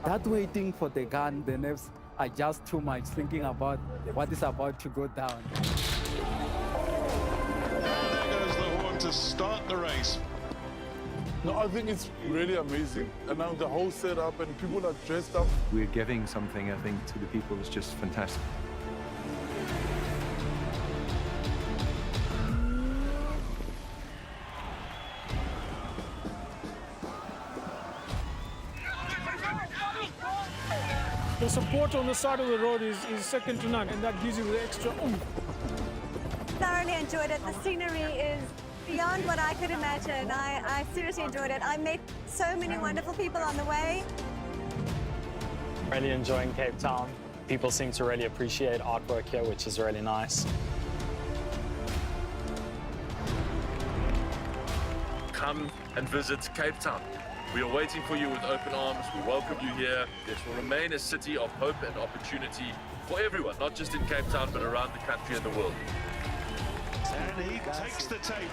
That waiting for the gun, the nerves are just too much, thinking about what is about to go down. There goes the horn to start the race. No, I think it's really amazing. And now the whole setup and people are dressed up. We're giving something, I think, to the people that's just fantastic. The support on the side of the road is second to none, and that gives you the extra oomph. Thoroughly enjoyed it. The scenery is beyond what I could imagine. I seriously enjoyed it. I met so many wonderful people on the way. Really enjoying Cape Town. People seem to really appreciate artwork here, which is really nice. Come and visit Cape Town. We are waiting for you with open arms. We welcome you here. It will remain a city of hope and opportunity for everyone, not just in Cape Town, but around the country and the world. And he takes the tape.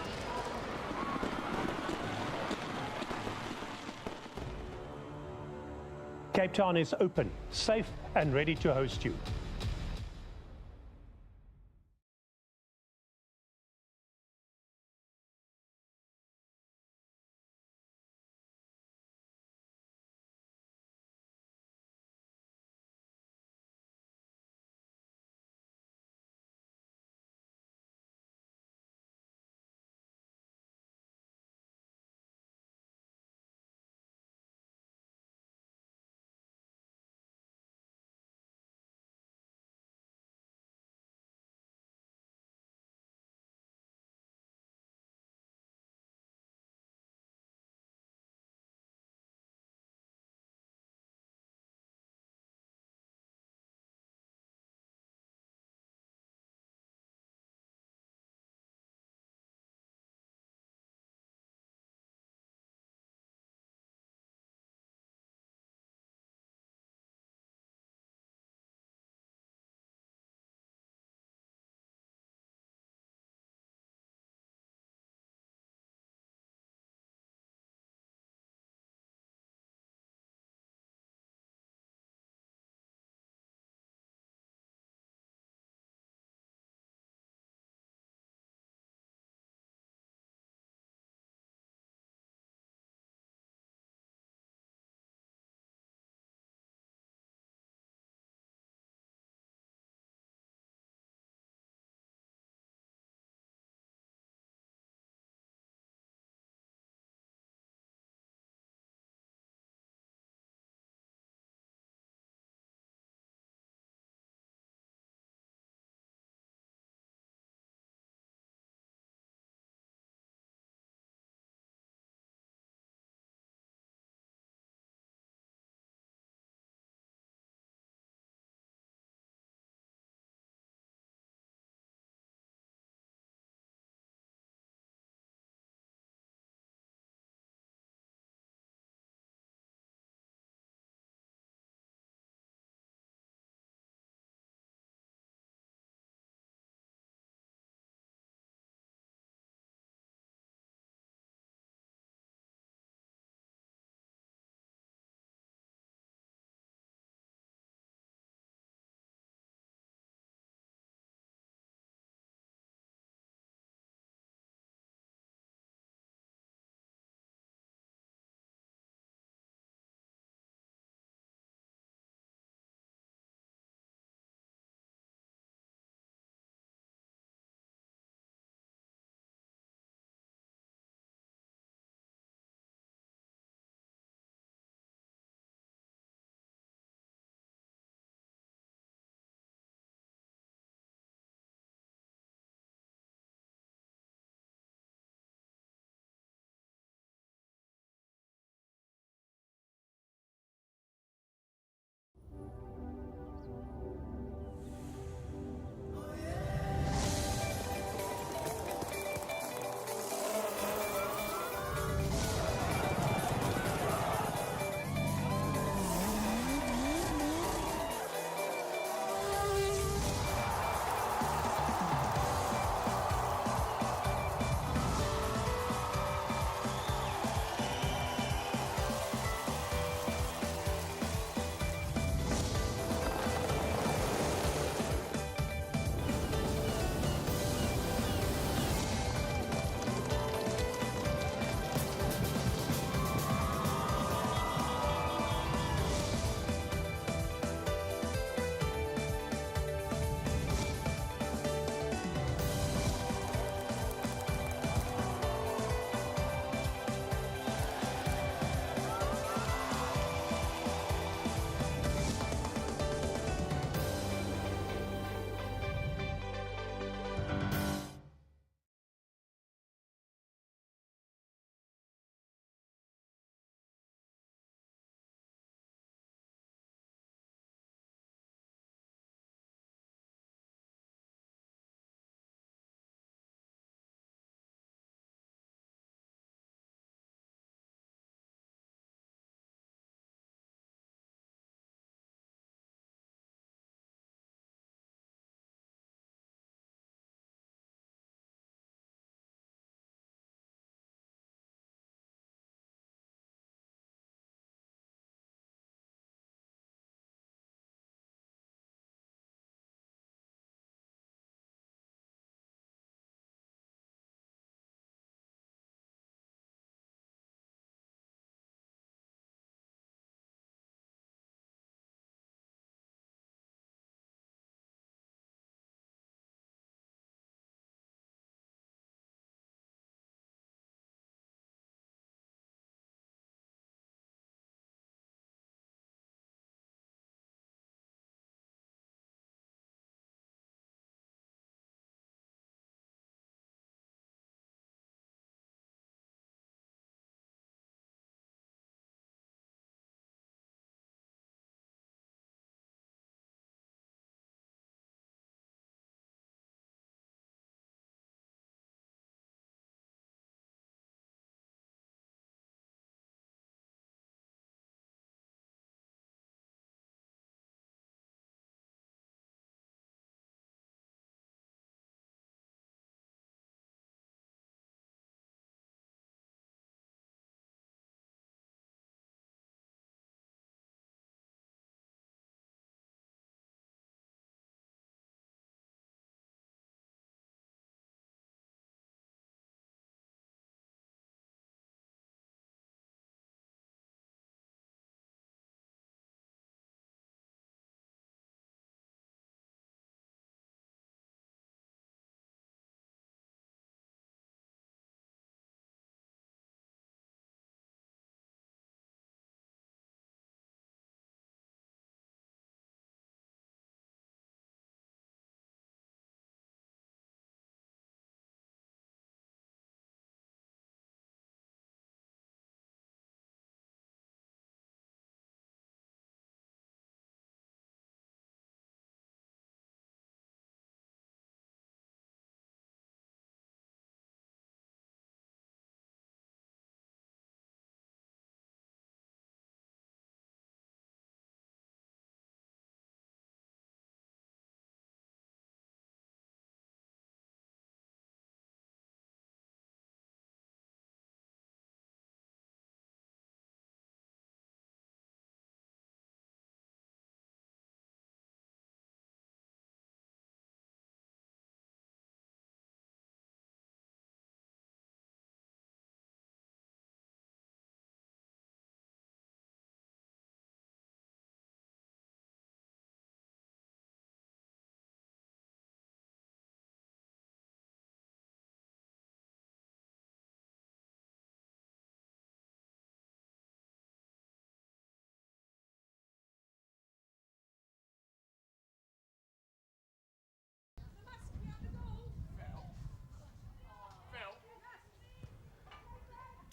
Cape Town is open, safe, and ready to host you.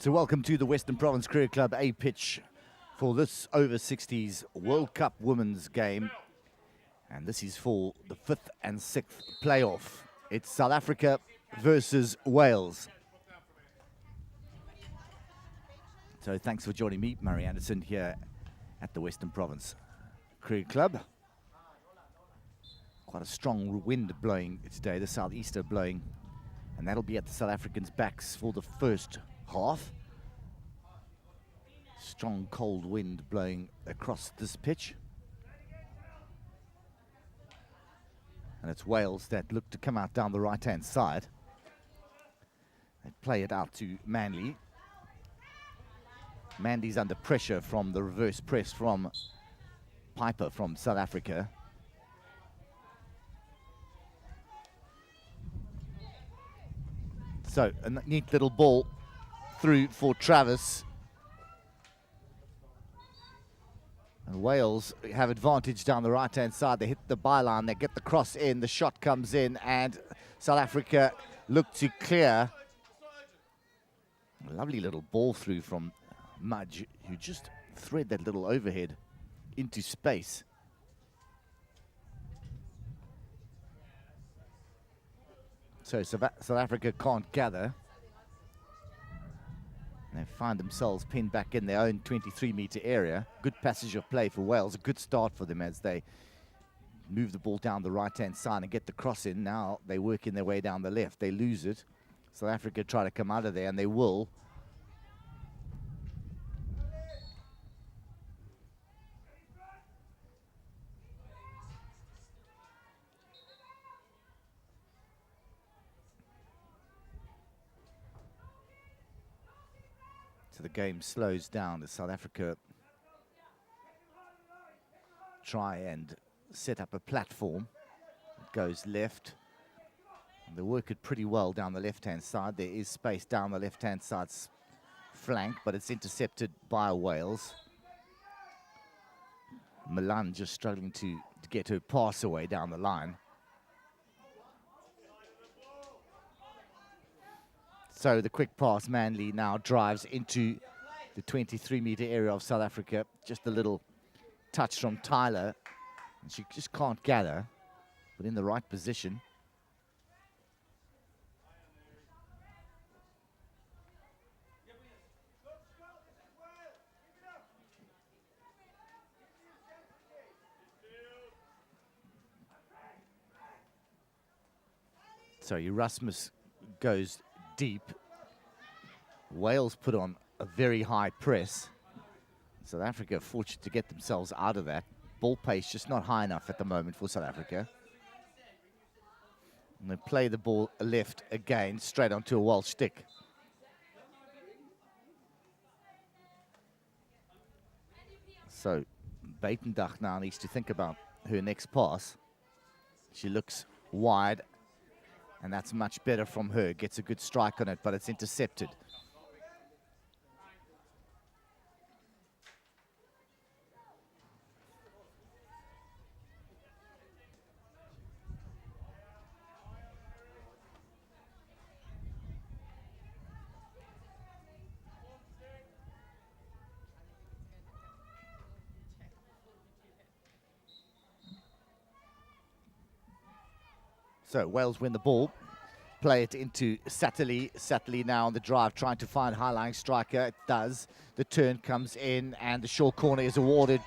So welcome to the Western Province Cricket Club A pitch for this over-60s World Cup women's game. And this is for the 5th and 6th playoff. It's South Africa versus Wales. So thanks for joining me, Murray Anderson, here at the Western Province Cricket Club. Quite a strong wind blowing today, the southeaster blowing, and that'll be at the South Africans' backs for the first half. Strong cold wind blowing across this pitch. And it's Wales that look to come out down the right-hand side. They play it out to Manley. Manley's under pressure from the reverse press from Piper from South Africa. So a neat little ball through for Travis. And Wales have advantage down the right-hand side. They hit the byline, they get the cross in, the shot comes in, and South Africa look to clear. A lovely little ball through from Mudge, who just thread that little overhead into space. So South Africa can't gather. They find themselves pinned back in their own 23-meter area. Good passage of play for Wales, a good start for them as they move the ball down the right-hand side and get the cross in. Now they work in their way down the left. They lose it. South Africa try to come out of there, and they will. The game slows down as South Africa try and set up a platform. It goes left. And they work it pretty well down the left-hand side. There is space down the left-hand side's flank, but it's intercepted by Wales. Milan just struggling to get her pass away down the line. So the quick pass, Manley now drives into the 23-meter area of South Africa. Just a little touch from Tyler. And she just can't gather, but in the right position. So Erasmus goes deep. Wales put on a very high press. South Africa fortunate to get themselves out of that. Ball pace just not high enough at the moment for South Africa. And they play the ball left again, straight onto a Welsh stick. So Buitendijk now needs to think about her next pass. She looks wide, and that's much better from her. Gets a good strike on it, but it's intercepted. So Wales win the ball, play it into Satterley. Satterley now on the drive, trying to find high-lying striker. It does. The turn comes in, and the short corner is awarded.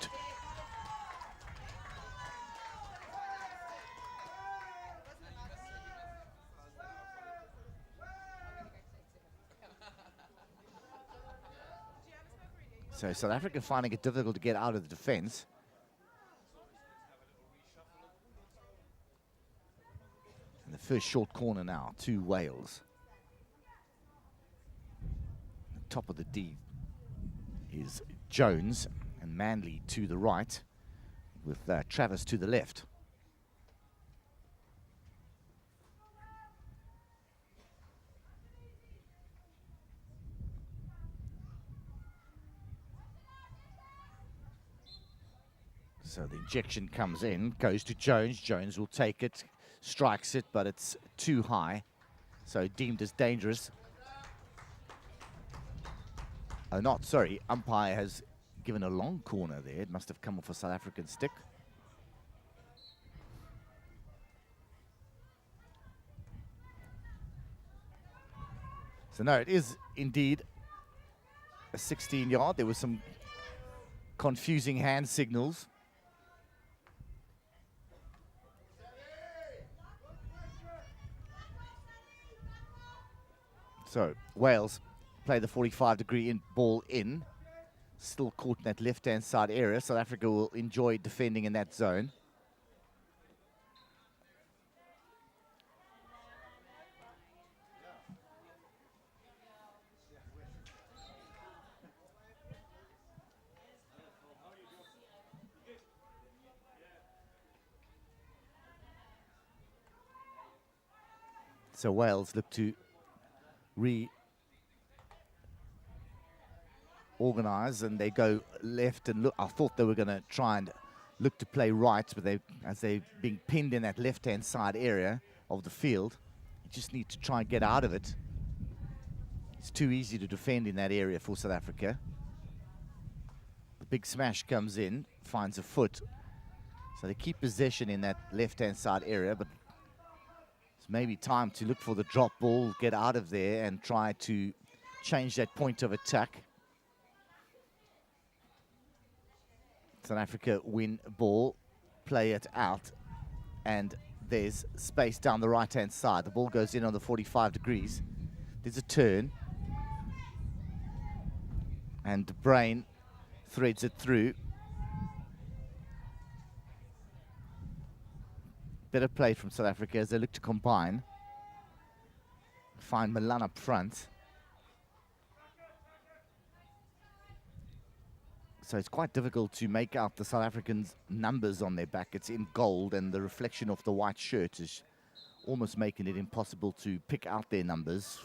So South Africa finding it difficult to get out of the defence. The first short corner now to Wales. The top of the D is Jones and Manley to the right, with Travis to the left. So the injection comes in, goes to Jones. Jones will take it. Strikes it, but it's too high, so deemed as dangerous. Oh, not, sorry. Umpire has given a long corner there. It must have come off a South African stick. So no, it is indeed a 16-yard. There was some confusing hand signals. So Wales play the 45-degree ball in. Still caught in that left-hand side area. South Africa will enjoy defending in that zone. So Wales look to reorganize, and they go left and look. I thought they were going to try and look to play right, but as they're being pinned in that left-hand side area of the field, you just need to try and get out of it. It's too easy to defend in that area for South Africa. The big smash comes in, finds a foot. So they keep possession in that left-hand side area, but it's maybe time to look for the drop ball, get out of there and try to change that point of attack. South Africa win ball, play it out, and there's space down the right-hand side. The ball goes in on the 45 degrees. There's a turn, and De Bruyn threads it through. Better play from South Africa as they look to combine. Find Milan up front. So it's quite difficult to make out the South Africans' numbers on their back. It's in gold, and the reflection of the white shirt is almost making it impossible to pick out their numbers,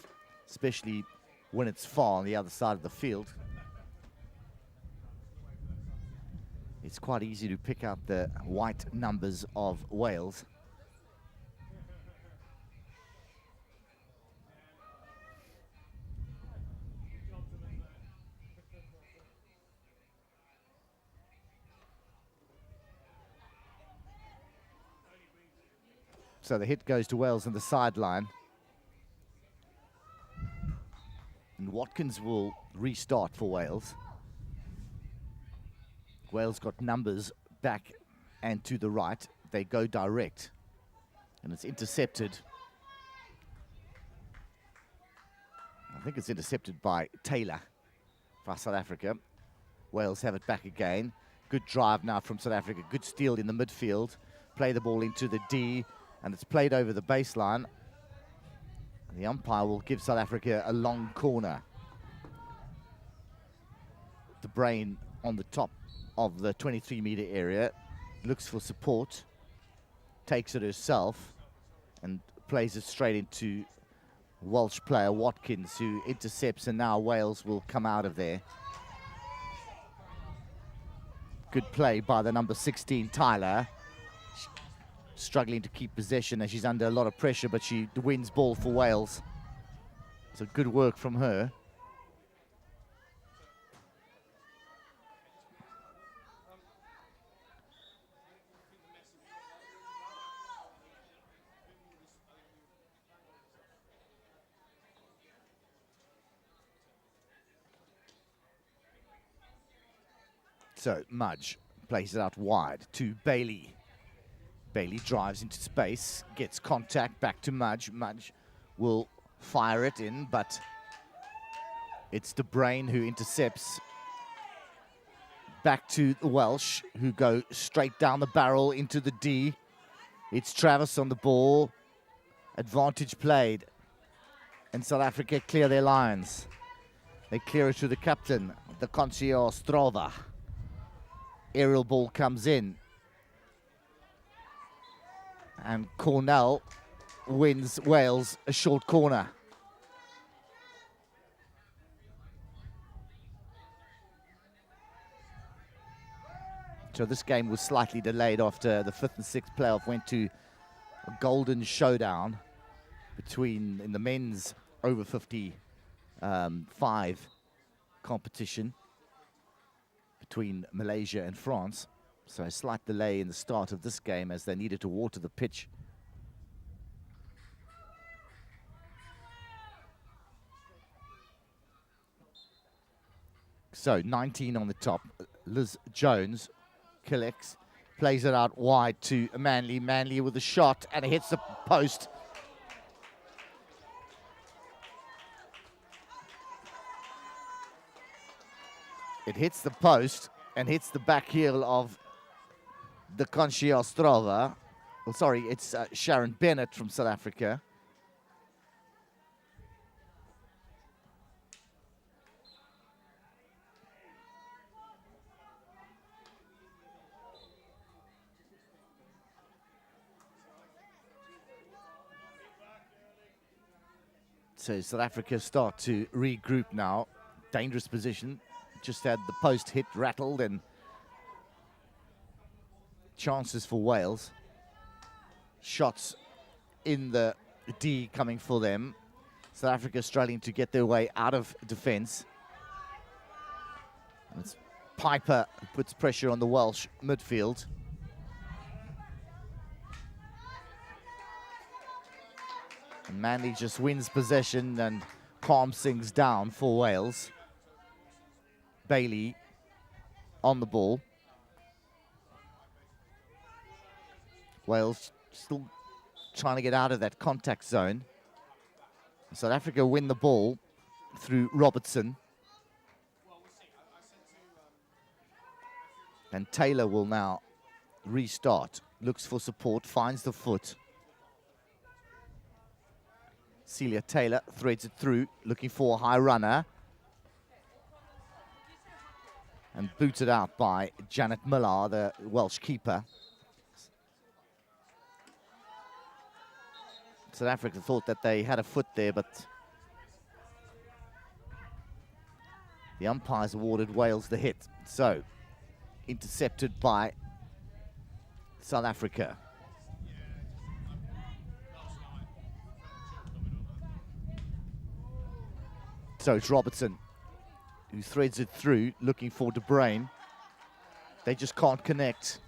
especially when it's far on the other side of the field. It's quite easy to pick out the white numbers of Wales. So the hit goes to Wales on the sideline. And Watkins will restart for Wales. Wales got numbers back and to the right. They go direct. And it's intercepted. I think it's intercepted by Taylor for South Africa. Wales have it back again. Good drive now from South Africa. Good steal in the midfield. Play the ball into the D. And it's played over the baseline. The umpire will give South Africa a long corner. De Bruyn on the top of the 23-meter area, looks for support, takes it herself, and plays it straight into Welsh player Watkins, who intercepts, and now Wales will come out of there. Good play by the number 16, Tyler. Struggling to keep possession as she's under a lot of pressure, but she wins ball for Wales. So good work from her. So Mudge plays it out wide to Bailey. Bailey drives into space, gets contact, back to Mudge. Mudge will fire it in, but it's De Bruyn who intercepts. Back to the Welsh, who go straight down the barrel into the D. It's Travis on the ball. Advantage played. And South Africa clear their lines. They clear it to the captain, the Concio Strova. Aerial ball comes in. And Cornell wins Wales a short corner. So this game was slightly delayed after the 5th and 6th playoff went to a golden showdown in the men's over 55 competition between Malaysia and France. So a slight delay in the start of this game as they needed to water the pitch. So 19 on the top. Liz Jones collects, plays it out wide to Manley. Manley with a shot, and it hits the post. It hits the post and hits the back heel of the Conchia Ostrova. Well, sorry, it's Sharon Bennett from South Africa. So South Africa start to regroup now. Dangerous position. Just had the post hit, rattled, and chances for Wales. Shots in the D coming for them. South Africa struggling to get their way out of defense. It's Piper puts pressure on the Welsh midfield. And Manley just wins possession and calms things down for Wales. Bailey on the ball. Wales still trying to get out of that contact zone. South Africa win the ball through Robertson. And Taylor will now restart. Looks for support, finds the foot. Celia Taylor threads it through, looking for a high runner. And booted out by Janet Miller, the Welsh keeper. South Africa thought that they had a foot there, but the umpires awarded Wales the hit. So, intercepted by South Africa. So it's Robertson who threads it through, looking for De Bruyne. They just can't connect.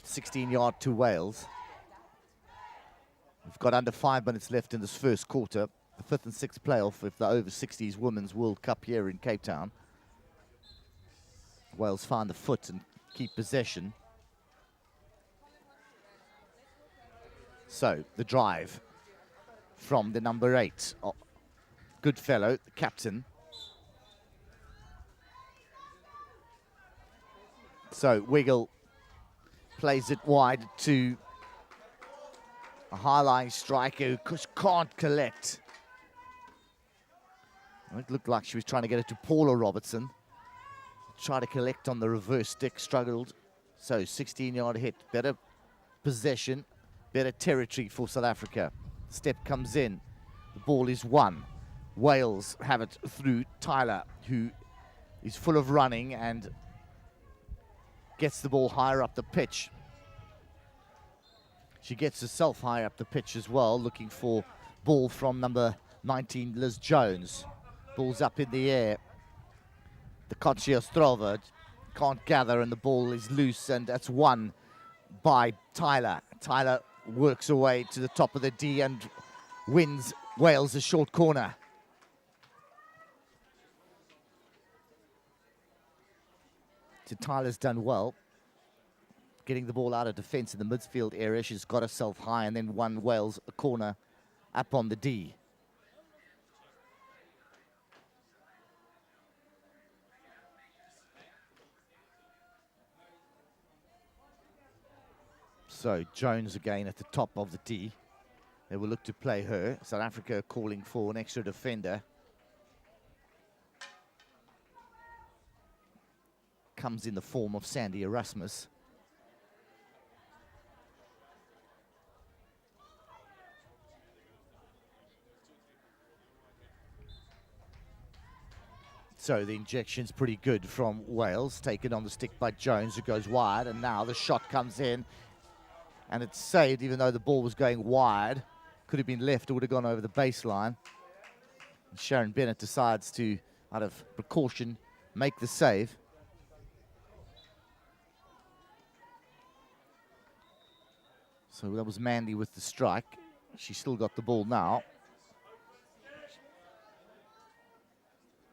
(16-yard) to Wales. We've got under 5 minutes left in this first quarter. The 5th and 6th playoff of the over-60s Women's World Cup here in Cape Town. Wales find the foot and keep possession. So, the drive from the number 8, Goodfellow, the captain. So, Wiggle plays it wide to a high-lying striker who can't collect. It looked like she was trying to get it to Paula Robertson. Tried to collect on the reverse stick, struggled. So, 16-yard hit, better possession. Better territory for South Africa. Step comes in. The ball is won. Wales have it through Tyler, who is full of running and gets the ball higher up the pitch. She gets herself higher up the pitch as well, looking for ball from number 19, Liz Jones. Ball's up in the air. The Conchia Ostrova can't gather and the ball is loose, and that's won by Tyler. Tyler works away to the top of the D and wins Wales a short corner. So Tyler's done well, getting the ball out of defence in the midfield area. She's got herself high and then won Wales a corner up on the D. So Jones again at the top of the D. They will look to play her. South Africa calling for an extra defender. Comes in the form of Sandy Erasmus. So the injection's pretty good from Wales, taken on the stick by Jones, who goes wide, and now the shot comes in. And it's saved, even though the ball was going wide. Could have been left, it would have gone over the baseline. And Sharon Bennett decides to, out of precaution, make the save. So that was Mandy with the strike. She's still got the ball now.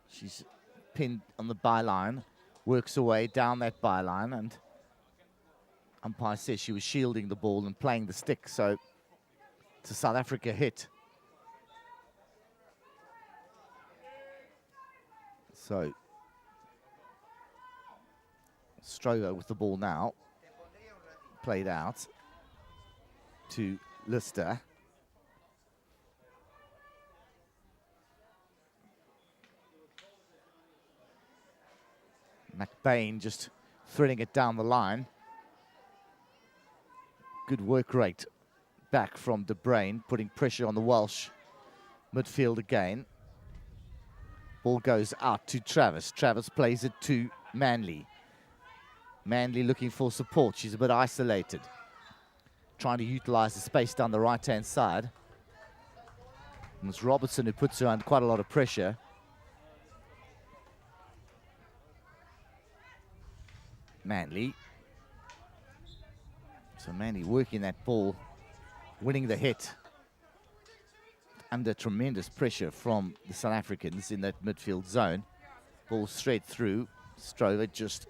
She's pinned on the byline, works away down that byline, and umpire says she was shielding the ball and playing the stick, so it's a South Africa hit. So Strover with the ball now, played out to Lister. McBain just threading it down the line. Good work rate back from De Bruyn, putting pressure on the Welsh midfield again. Ball goes out to Travis. Travis plays it to Manley. Manley looking for support. She's a bit isolated. Trying to utilize the space down the right-hand side. And it's Robertson who puts her under quite a lot of pressure. Manley. So Manley working that ball, winning the hit. Under tremendous pressure from the South Africans in that midfield zone. Ball straight through. Strover just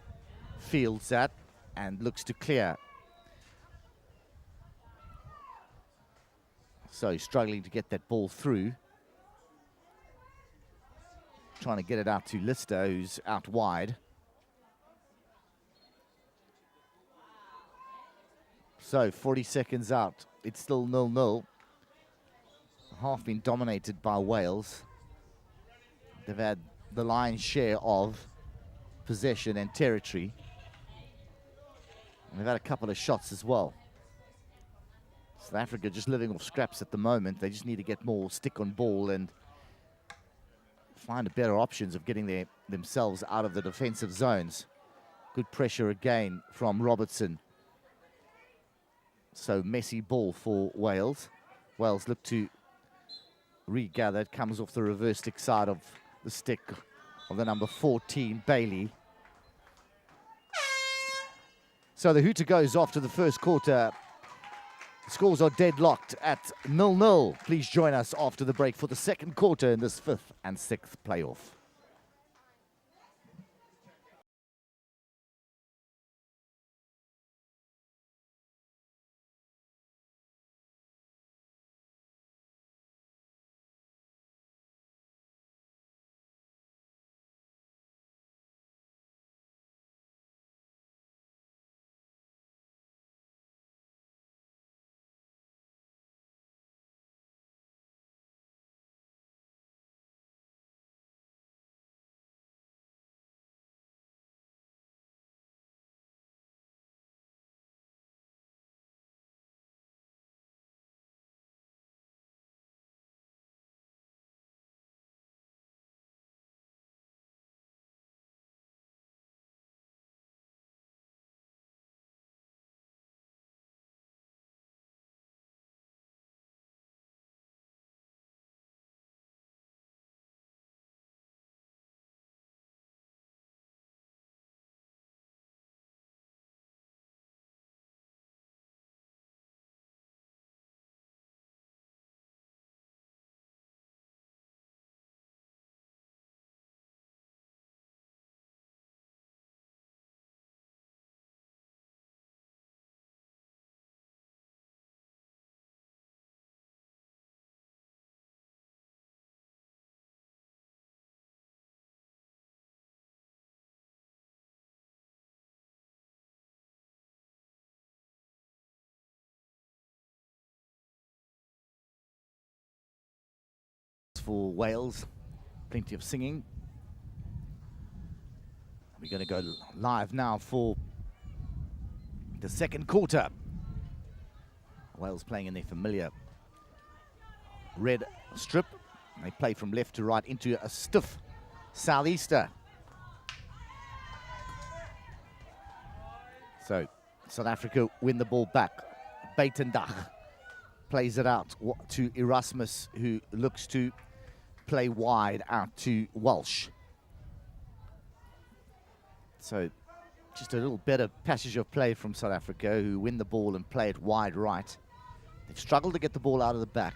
fields that and looks to clear. So he's struggling to get that ball through. Trying to get it out to Lister, who's out wide. So 40 seconds out. It's still 0-0. Half been dominated by Wales. They've had the lion's share of possession and territory. And they've had a couple of shots as well. South Africa just living off scraps at the moment. They just need to get more stick on ball and find better options of getting themselves out of the defensive zones. Good pressure again from Robertson. So messy ball for Wales. Wales look to regather. It comes off the reverse stick side of the stick of the number 14, Bailey. So the hooter goes after the first quarter. The scores are deadlocked at 0-0. Please join us after the break for the second quarter in this 5th and 6th playoff. For Wales, plenty of singing. We're going to go live now for the second quarter. Wales playing in their familiar red strip. They play from left to right into a stiff southeaster. So South Africa win the ball back. Buitendag plays it out to Erasmus, who looks to play wide out to Welsh. So just a little better passage of play from South Africa, who win the ball and play it wide right. They've struggled to get the ball out of the back.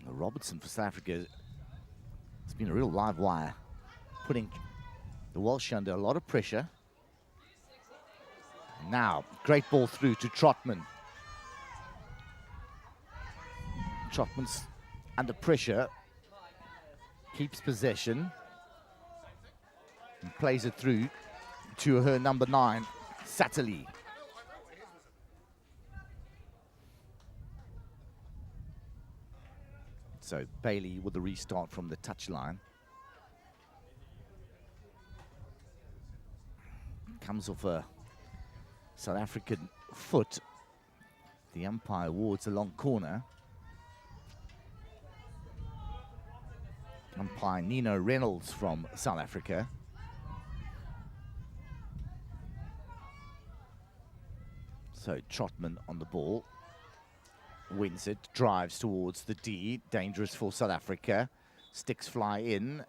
And Robertson for South Africa, it's been a real live wire, putting the Welsh under a lot of pressure. Now, great ball through to Trotman. Trotman's under pressure, keeps possession, and plays it through to her number 9, Satterley. So Bailey with the restart from the touchline. Comes off a South African foot. The umpire awards a long corner. Umpire Nino Reynolds from South Africa. So Trotman on the ball. Wins it, drives towards the D. Dangerous for South Africa. Sticks fly in.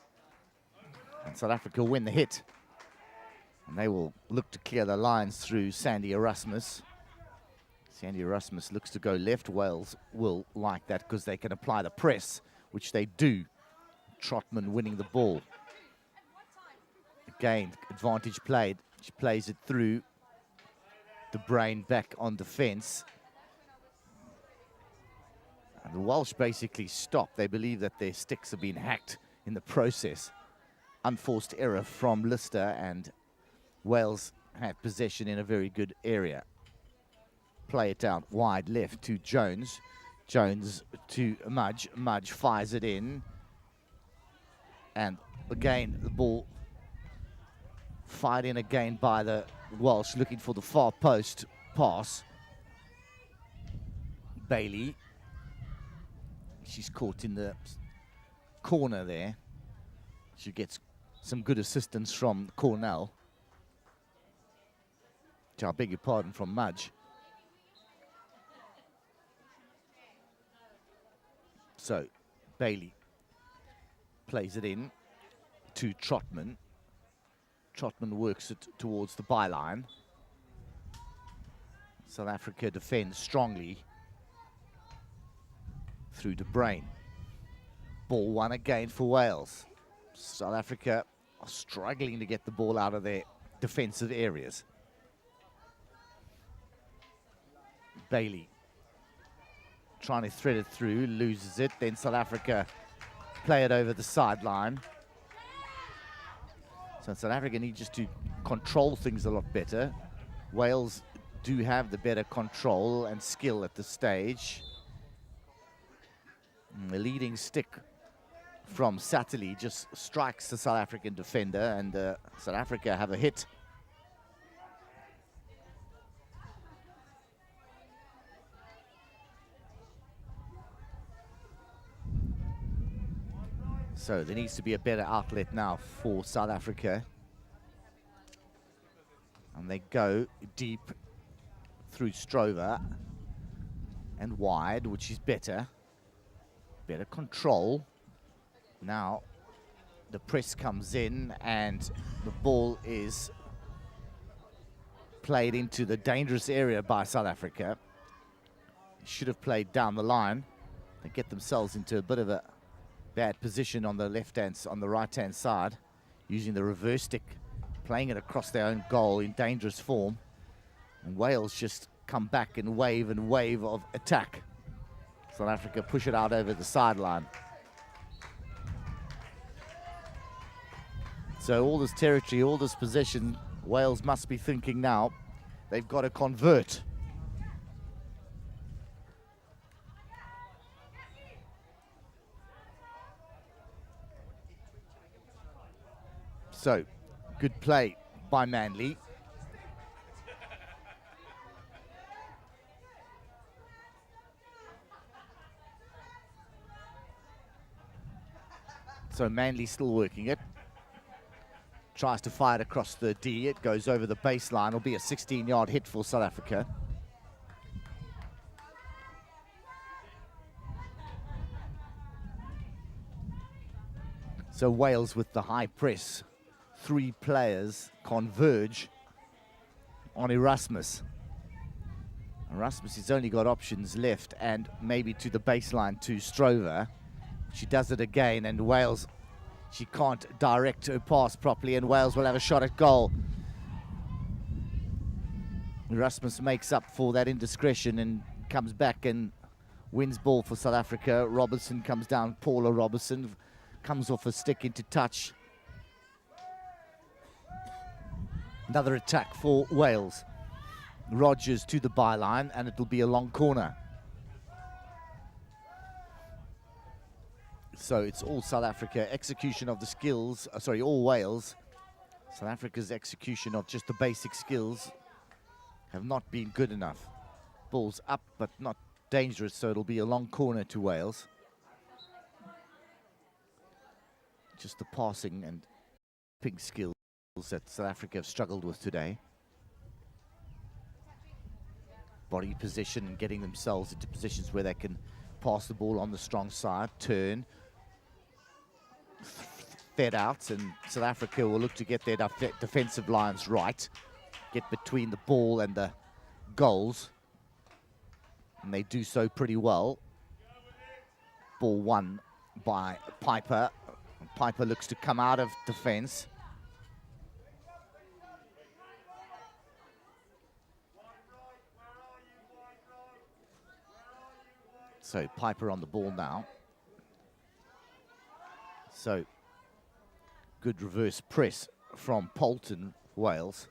And South Africa win the hit. And they will look to clear the lines through Sandy Erasmus. Sandy Erasmus looks to go left. Wales will like that because they can apply the press, which they do. Trotman winning the ball. Again, advantage played. She plays it through. De Bruyn back on defense. And the Welsh basically stop. They believe that their sticks have been hacked in the process. Unforced error from Lister, and Wales had possession in a very good area. Play it out wide left to Jones. Jones to Mudge. Mudge fires it in. And again, the ball fired in again by the Welsh, looking for the far post pass. Bailey. She's caught in the corner there. She gets some good assistance from Cornell. I beg your pardon, from Mudge. So Bailey plays it in to Trotman. Trotman works it towards the byline. South Africa defends strongly through De Bruyn. Ball won again for Wales. South Africa are struggling to get the ball out of their defensive areas. Bailey trying to thread it through, loses it. Then South Africa play it over the sideline. So South Africa need just to control things a lot better. Wales do have the better control and skill at this stage. And the leading stick from Satterley just strikes the South African defender, and South Africa have a hit. So there needs to be a better outlet now for South Africa. And they go deep through Strover and wide, which is better. Better control. Now the press comes in and the ball is played into the dangerous area by South Africa. Should have played down the line. They get themselves into a bit of a bad position on the on the right-hand side, using the reverse stick, playing it across their own goal in dangerous form. And Wales just come back and wave of attack. South Africa push it out over the sideline. So all this territory, all this possession, Wales must be thinking now, they've got to convert. So, good play by Manley. So Manley still working it. tries to fire it across the D. It goes over the baseline. It'll be a 16-yard hit for South Africa. So Wales with the high press. 3 players converge on Erasmus. Erasmus has only got options left and maybe to the baseline to Strover. She does it again, and Wales, she can't direct her pass properly, and Wales will have a shot at goal. Erasmus makes up for that indiscretion and comes back and wins ball for South Africa. Robertson comes down, Paula Robertson comes off a stick into touch. Another attack for Wales. Rogers to the byline, and it'll be a long corner. So it's all South Africa execution of the skills, all Wales. South Africa's execution of just the basic skills have not been good enough. Ball's up but not dangerous, so it'll be a long corner to Wales. Just the passing and ping skills that South Africa have struggled with today. Body position and getting themselves into positions where they can pass the ball on the strong side, turn, fed out, and South Africa will look to get their defensive lines right, get between the ball and the goals, and they do so pretty well. Ball won by Piper. Piper looks to come out of defense. So Piper on the ball now. So good reverse press from Polton, Wales.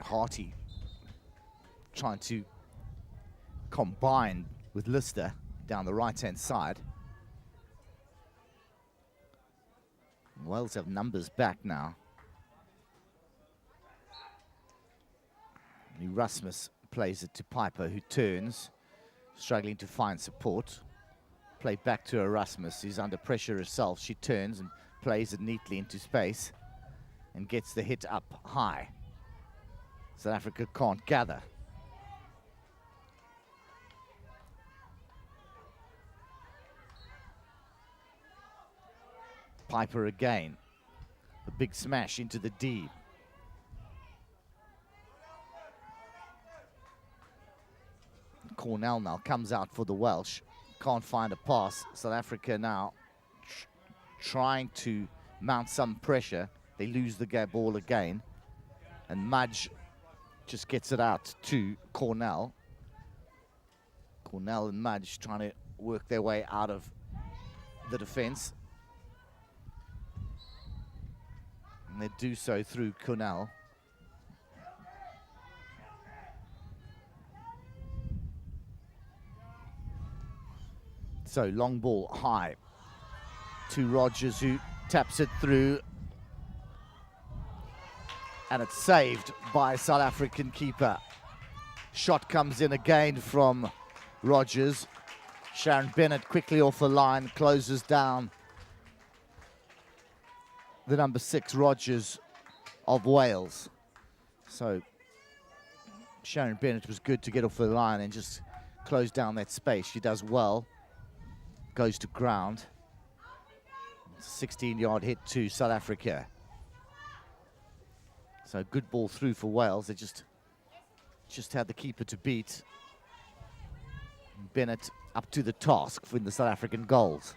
Harty trying to combine with Lister down the right-hand side. Wales have numbers back now. Erasmus plays it to Piper, who turns, struggling to find support. Play back to Erasmus, who's under pressure herself. She turns and plays it neatly into space and gets the hit up high. South Africa can't gather. Piper again. A big smash into the D. Cornell now comes out for the Welsh. Can't find a pass. South Africa now trying to mount some pressure. They lose the ball again. And Mudge just gets it out to Cornell. Cornell and Mudge trying to work their way out of the defense. And they do so through Cornell. So long ball high to Rogers, who taps it through. And it's saved by South African keeper. Shot comes in again from Rogers. Sharon Bennett quickly off the line, closes down the number 6 Rogers of Wales. So Sharon Bennett was good to get off the line and just close down that space. She does well. Goes to ground. 16-yard hit to South Africa. So good ball through for Wales. They just had the keeper to beat. Bennett up to the task for the South African goals.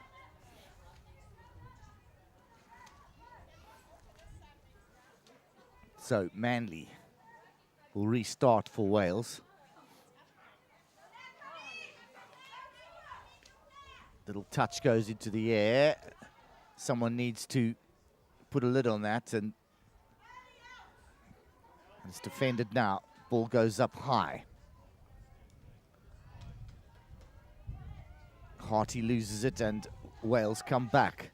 So Manley will restart for Wales. Little touch goes into the air. Someone needs to put a lid on that, and it's defended now. Ball goes up high. Harty loses it, and Wales come back.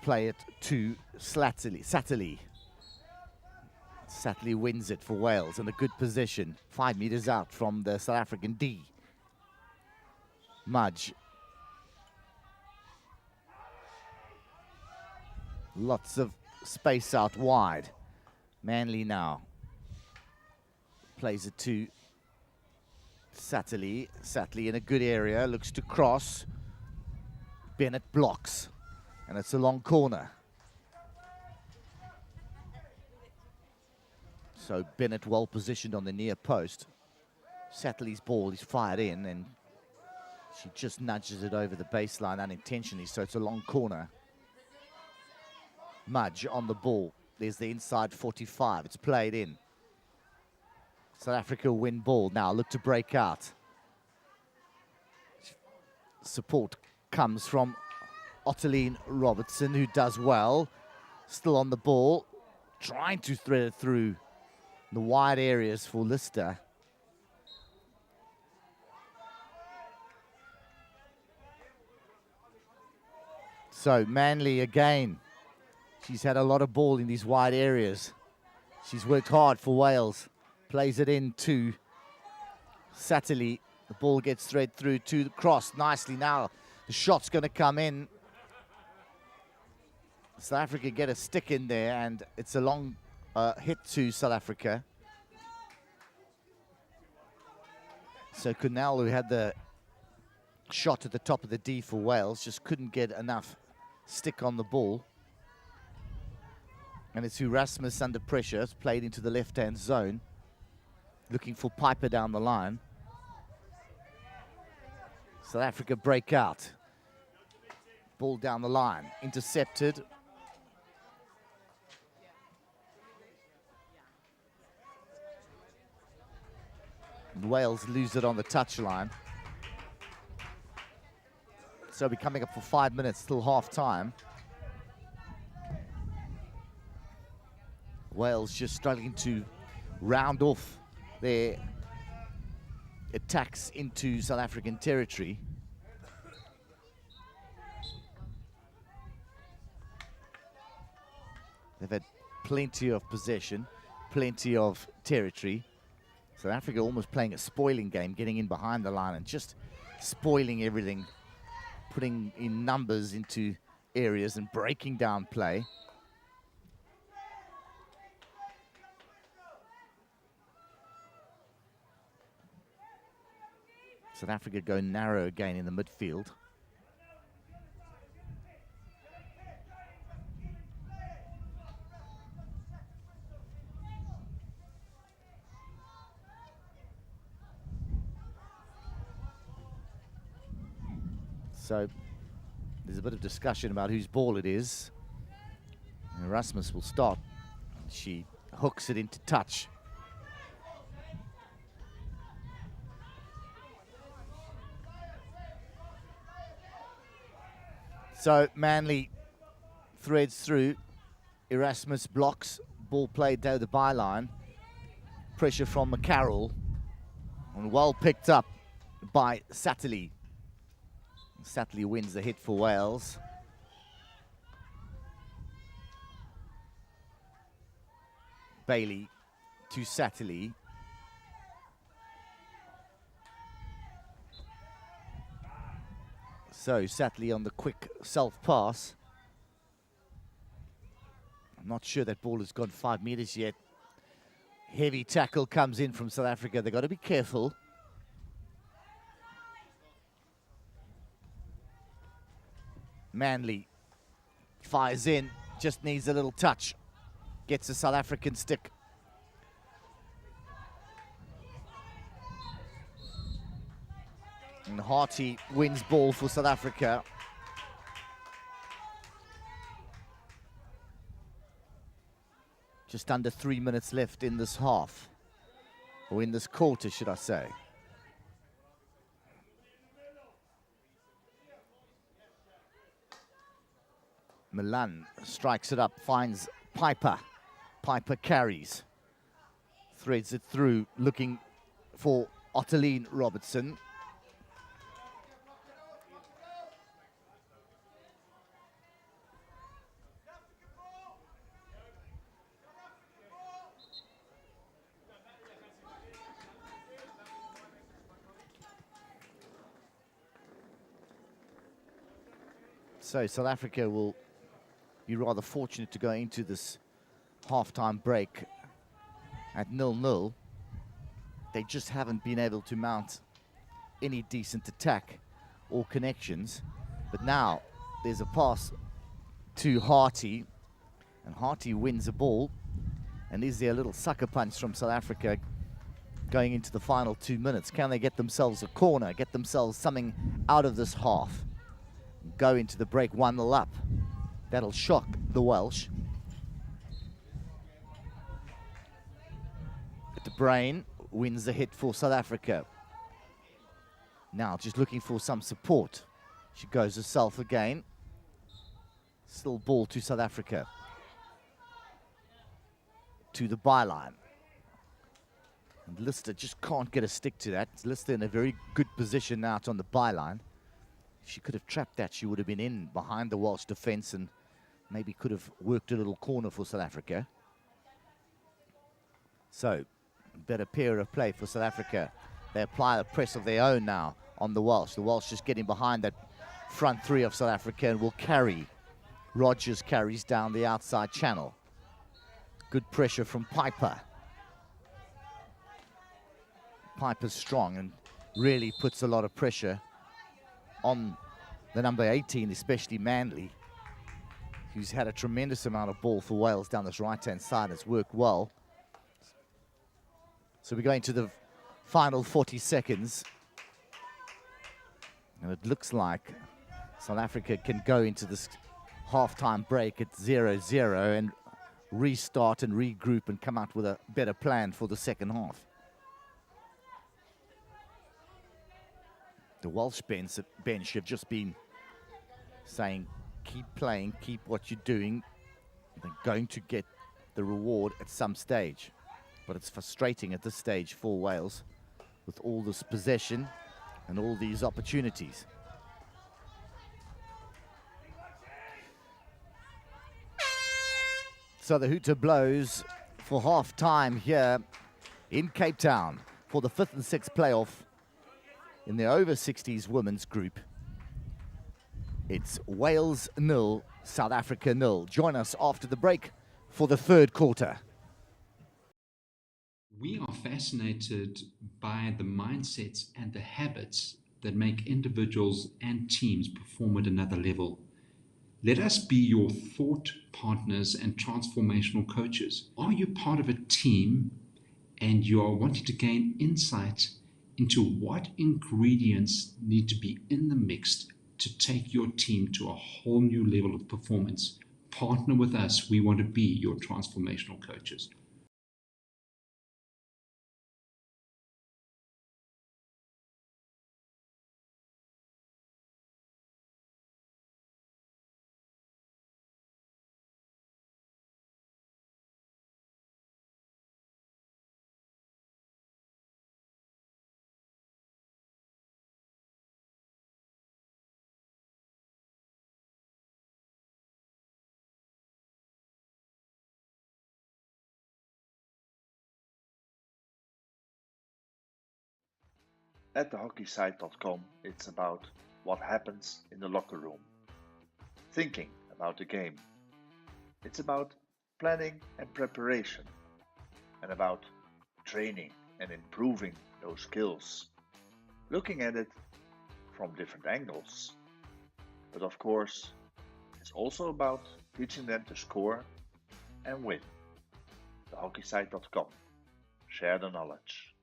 Play it to Satterley. Satterley wins it for Wales in a good position. 5 meters out from the South African D. Mudge. Lots of space out wide. Manley now plays it to Sattali. Sattali in a good area, looks to cross. Bennett blocks, and it's a long corner. So Bennett well positioned on the near post. Sattali's ball is fired in, and she just nudges it over the baseline unintentionally, so it's a long corner. Mudge on the ball. There's the inside 45. It's played in. South Africa win ball. Now look to break out. Support comes from Ottiline Robertson, who does well. Still on the ball. Trying to thread it through the wide areas for Lister. So Manley again. She's had a lot of ball in these wide areas. She's worked hard for Wales. Plays it in to Sattali. The ball gets thread through to the cross nicely. Now the shot's going to come in. South Africa get a stick in there, and it's a long hit to South Africa. So Cornell, who had the shot at the top of the D for Wales, just couldn't get enough stick on the ball. And it's Erasmus under pressure. It's played into the left-hand zone. Looking for Piper down the line. South Africa break out. Ball down the line. Intercepted. And Wales lose it on the touchline. So we're coming up for 5 minutes till half time. Wales just struggling to round off their attacks into South African territory. They've had plenty of possession, plenty of territory. South Africa almost playing a spoiling game, getting in behind the line and just spoiling everything, putting in numbers into areas and breaking down play. South Africa go narrow again in the midfield. So there's a bit of discussion about whose ball it is. And Erasmus will start. She hooks it into touch. So Manley threads through. Erasmus blocks. Ball played down the byline. Pressure from McCarroll. And well picked up by Sattali. Sattali wins the hit for Wales. Bailey to Sattali. So Sattali on the quick self-pass. I'm not sure that ball has gone 5 meters yet. Heavy tackle comes in from South Africa. They've got to be careful. Manley fires in, just needs a little touch. Gets a South African stick. And Harty wins ball for South Africa. Just under 3 minutes left in this half. Or in this quarter, should I say. Milan strikes it up, finds Piper. Piper carries. Threads it through, looking for Ottiline Robertson. So South Africa will be rather fortunate to go into this half-time break at 0-0. They just haven't been able to mount any decent attack or connections. But now there's a pass to Harty, and Harty wins the ball. And is there a little sucker punch from South Africa going into the final 2 minutes? Can they get themselves a corner, get themselves something out of this half, go into the break 1-0 up? That'll shock the Welsh. De Bruyne wins the hit for South Africa. Now just looking for some support. She goes herself again. Still ball to South Africa. To the byline. And Lister just can't get a stick to that. Lister in a very good position out on the byline. If she could have trapped that, she would have been in behind the Welsh defence and maybe could have worked a little corner for South Africa. So, better pair of play for South Africa. They apply a press of their own now on the Welsh. The Welsh just getting behind that front three of South Africa and will carry. Rogers carries down the outside channel. Good pressure from Piper. Piper's strong and really puts a lot of pressure on the number 18, especially Manley, who's had a tremendous amount of ball for Wales down this right-hand side. It's worked well. So we're going to the final 40 seconds. And it looks like South Africa can go into this half-time break at 0-0 and restart and regroup and come out with a better plan for the second half. The Welsh bench have just been saying, keep playing, keep what you're doing. They're going to get the reward at some stage. But it's frustrating at this stage for Wales with all this possession and all these opportunities. So the hooter blows for half-time here in Cape Town for the 5th and 6th playoff in the over-60s women's group. It's Wales 0, South Africa 0. Join us after the break for the third quarter. We are fascinated by the mindsets and the habits that make individuals and teams perform at another level. Let us be your thought partners and transformational coaches. Are you part of a team and you are wanting to gain insight into what ingredients need to be in the mix to take your team to a whole new level of performance? Partner with us. We want to be your transformational coaches. At thehockeysite.com, it's about what happens in the locker room, thinking about the game. It's about planning and preparation, and about training and improving those skills, looking at it from different angles. But of course, it's also about teaching them to score and win. Thehockeysite.com. Share the knowledge.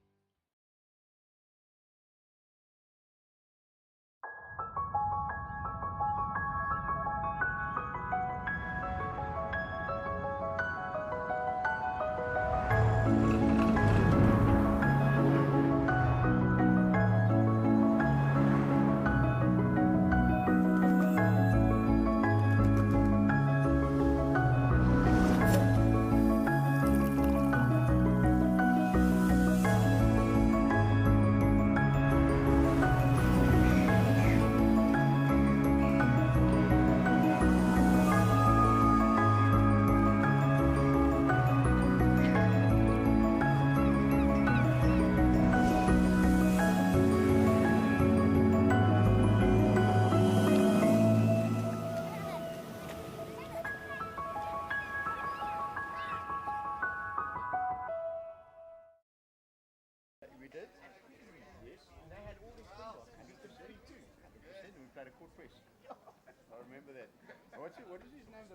played a court press. I remember that. What is his name? The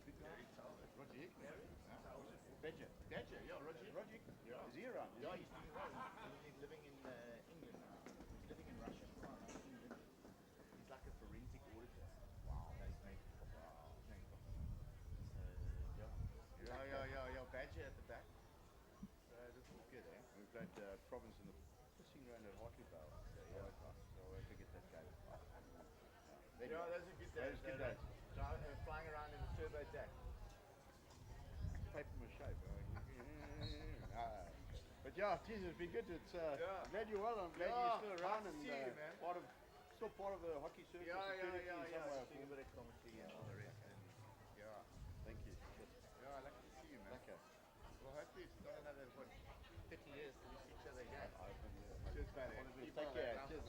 big guy? Roger Hickman. Badger. Badger, yeah, Roger Hickman. Yeah. Is he around? Yeah, he's living in England now. He's living in Russia. England. He's like a forensic auditor. Wow. Nice name. Wow. Yeah. Badger at the back. So this was good, eh? We played Province in the fishing round at Hartley Vale. So yeah, so I forget that game. Yeah, those are good days. Those good days. Flying around in the turbo deck. Paper mache, bro. But yeah, geez, it's been good. It's I'm glad you're well. I'm glad you're still around and still part of the hockey circus. Yeah. Seeing a bit of commentary and all the rest. Yeah, thank you. Yeah, I'd like to see you, man. Okay. Well, hopefully it's not another 50 years till we see each other again. Cheers, man. Take care. Cheers.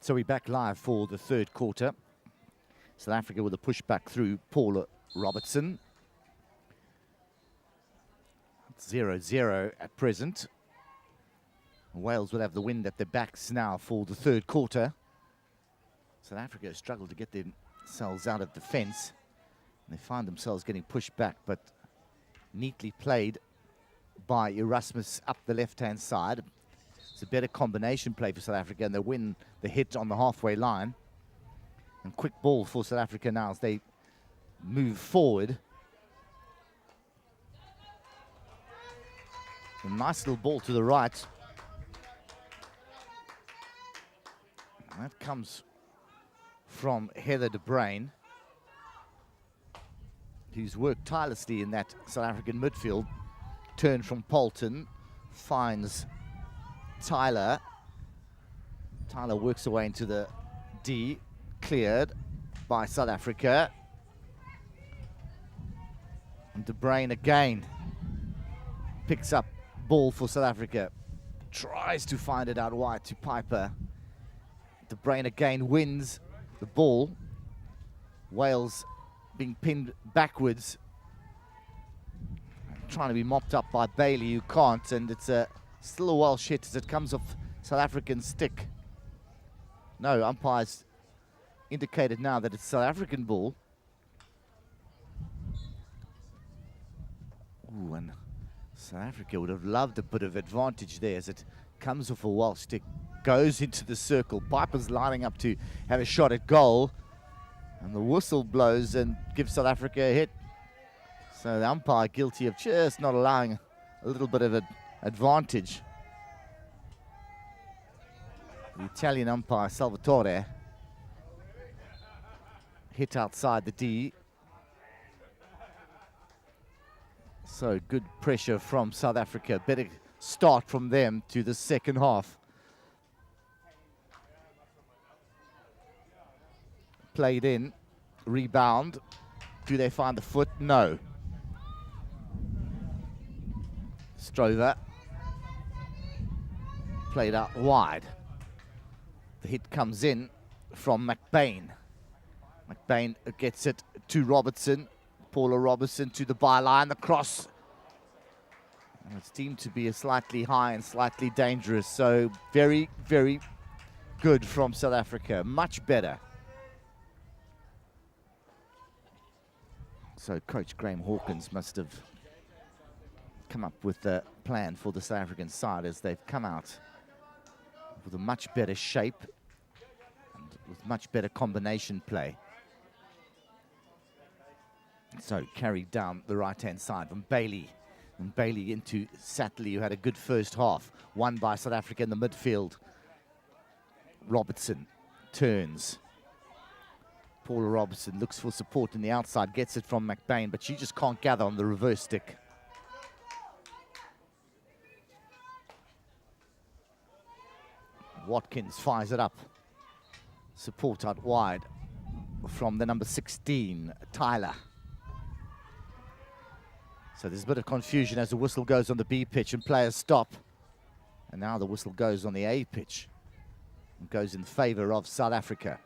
So we're back live for the third quarter. South Africa with a push back through Paula Robertson. 0-0 at present. Wales will have the wind at their backs now for the third quarter. South Africa has struggled to get themselves out of defence. They find themselves getting pushed back, but neatly played by Erasmus up the left-hand side. It's a better combination play for South Africa, and they win the hit on the halfway line. And quick ball for South Africa now as they move forward. A nice little ball to the right. And that comes from Heather de Bruin, who's worked tirelessly in that South African midfield. Turn from Polton, finds Tyler. Tyler works away into the D, cleared by South Africa. And De Bruin again picks up ball for South Africa. Tries to find it out wide to Piper. De Bruin again wins the ball. Wales being pinned backwards. Trying to be mopped up by Bailey, who can't, and it's still a Welsh hit as it comes off South African stick. No, umpires indicated now that it's South African ball. Ooh, and South Africa would have loved a bit of advantage there as it comes off a Welsh stick, goes into the circle. Piper's lining up to have a shot at goal, and the whistle blows and gives South Africa a hit. So the umpire guilty of just not allowing a little bit of an advantage. The Italian umpire, Salvatore, hit outside the D. So good pressure from South Africa. Better start from them to the second half. Played in, rebound. Do they find the foot? No. Strover. Played out wide. The hit comes in from McBain. McBain gets it to Robertson. Paula Robertson to the byline. The cross. And it's deemed to be a slightly high and slightly dangerous. So very, very good from South Africa, much better. So Coach Graham Hawkins must have come up with a plan for the South African side as they've come out with a much better shape and with much better combination play. So carried down the right-hand side from Bailey. And Bailey into Satley, who had a good first half. Won by South Africa in the midfield. Robertson turns. Paula Robertson looks for support in the outside, gets it from McBain, but she just can't gather on the reverse stick. Watkins fires it up. Support out wide from the number 16, Tyler. So there's a bit of confusion as the whistle goes on the B pitch and players stop. And now the whistle goes on the A pitch and goes in favor of South Africa.